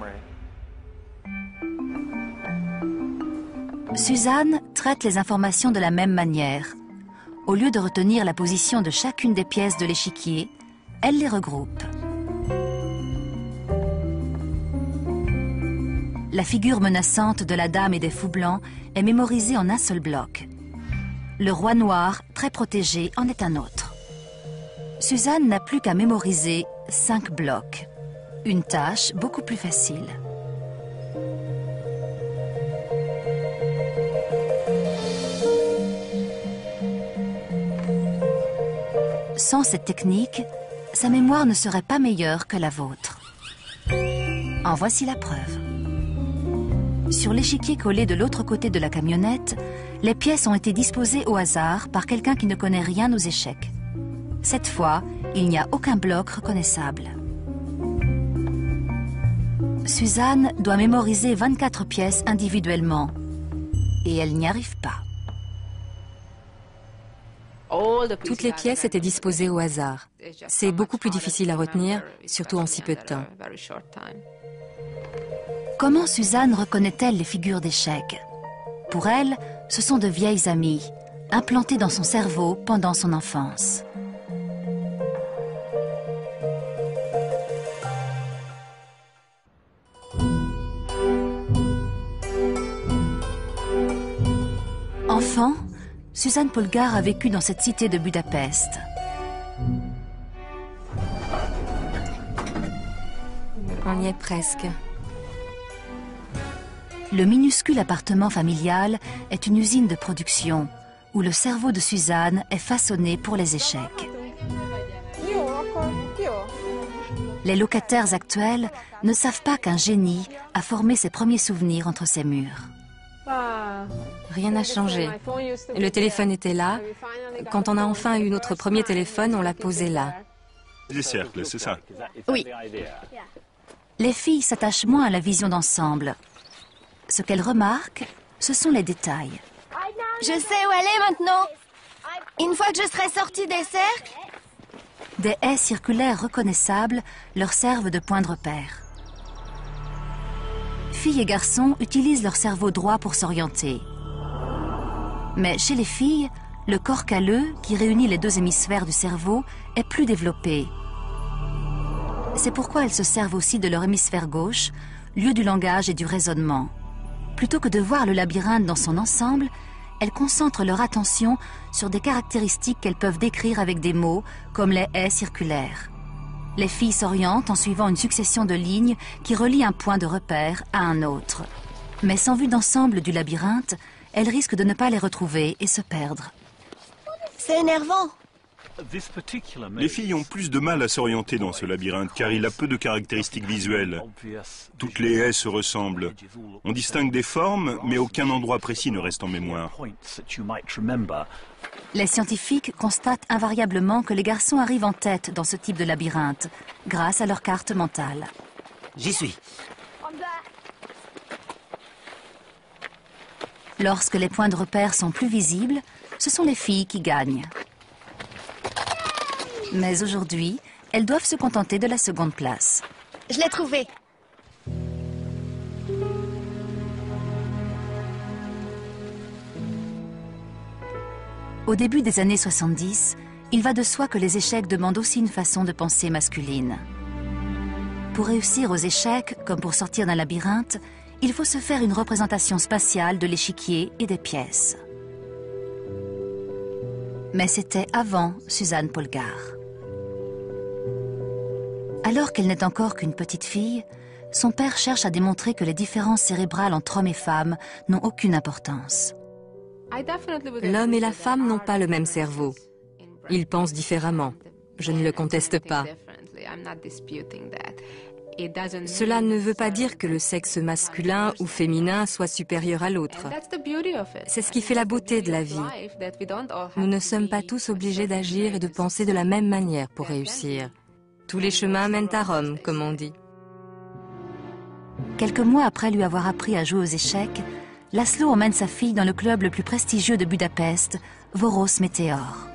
Suzanne traite les informations de la même manière. Au lieu de retenir la position de chacune des pièces de l'échiquier, elle les regroupe. La figure menaçante de la dame et des fous blancs est mémorisée en un seul bloc. Le roi noir, très protégé, en est un autre. Suzanne n'a plus qu'à mémoriser 5 blocs. Une tâche beaucoup plus facile. Sans cette technique, sa mémoire ne serait pas meilleure que la vôtre. En voici la preuve. Sur l'échiquier collé de l'autre côté de la camionnette, les pièces ont été disposées au hasard par quelqu'un qui ne connaît rien aux échecs. Cette fois, il n'y a aucun bloc reconnaissable. Suzanne doit mémoriser 24 pièces individuellement. Et elle n'y arrive pas. Toutes les pièces étaient disposées au hasard. C'est beaucoup plus difficile à retenir, surtout en si peu de temps. Comment Suzanne reconnaît-elle les figures d'échecs? Pour elle, ce sont de vieilles amies, implantées dans son cerveau pendant son enfance. Enfant, Suzanne Polgar a vécu dans cette cité de Budapest. On y est presque. Le minuscule appartement familial est une usine de production où le cerveau de Suzanne est façonné pour les échecs. Les locataires actuels ne savent pas qu'un génie a formé ses premiers souvenirs entre ces murs. Rien n'a changé. Le téléphone était là. Quand on a enfin eu notre premier téléphone, on l'a posé là. Des cercles, c'est ça? Oui. Les filles s'attachent moins à la vision d'ensemble. Ce qu'elles remarquent, ce sont les détails. Je sais où elle est maintenant. Une fois que je serai sortie des cercles... Des haies circulaires reconnaissables leur servent de point de repère. Filles et garçons utilisent leur cerveau droit pour s'orienter. Mais chez les filles, le corps calleux, qui réunit les 2 hémisphères du cerveau, est plus développé. C'est pourquoi elles se servent aussi de leur hémisphère gauche, lieu du langage et du raisonnement. Plutôt que de voir le labyrinthe dans son ensemble, elles concentrent leur attention sur des caractéristiques qu'elles peuvent décrire avec des mots, comme les haies circulaires. Les filles s'orientent en suivant une succession de lignes qui relient un point de repère à un autre. Mais sans vue d'ensemble du labyrinthe, elles risquent de ne pas les retrouver et se perdre. C'est énervant. Les filles ont plus de mal à s'orienter dans ce labyrinthe car il a peu de caractéristiques visuelles. Toutes les haies se ressemblent. On distingue des formes, mais aucun endroit précis ne reste en mémoire. Les scientifiques constatent invariablement que les garçons arrivent en tête dans ce type de labyrinthe, grâce à leur carte mentale. J'y suis. Lorsque les points de repère sont plus visibles, ce sont les filles qui gagnent. Mais aujourd'hui, elles doivent se contenter de la seconde place. Je l'ai trouvé. Au début des années 70, il va de soi que les échecs demandent aussi une façon de penser masculine. Pour réussir aux échecs, comme pour sortir d'un labyrinthe, il faut se faire une représentation spatiale de l'échiquier et des pièces. Mais c'était avant Suzanne Polgar. Alors qu'elle n'est encore qu'une petite fille, son père cherche à démontrer que les différences cérébrales entre hommes et femmes n'ont aucune importance. L'homme et la femme n'ont pas le même cerveau. Ils pensent différemment. Je ne le conteste pas. Cela ne veut pas dire que le sexe masculin ou féminin soit supérieur à l'autre. C'est ce qui fait la beauté de la vie. Nous ne sommes pas tous obligés d'agir et de penser de la même manière pour réussir. Tous les chemins mènent à Rome, comme on dit. Quelques mois après lui avoir appris à jouer aux échecs, Laszlo emmène sa fille dans le club le plus prestigieux de Budapest, Voros Meteor.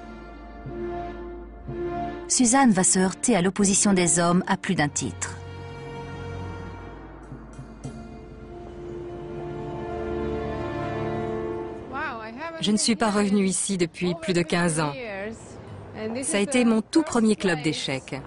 Suzanne va se heurter à l'opposition des hommes à plus d'un titre. Je ne suis pas revenue ici depuis plus de 15 ans. Ça a été mon tout premier club d'échecs.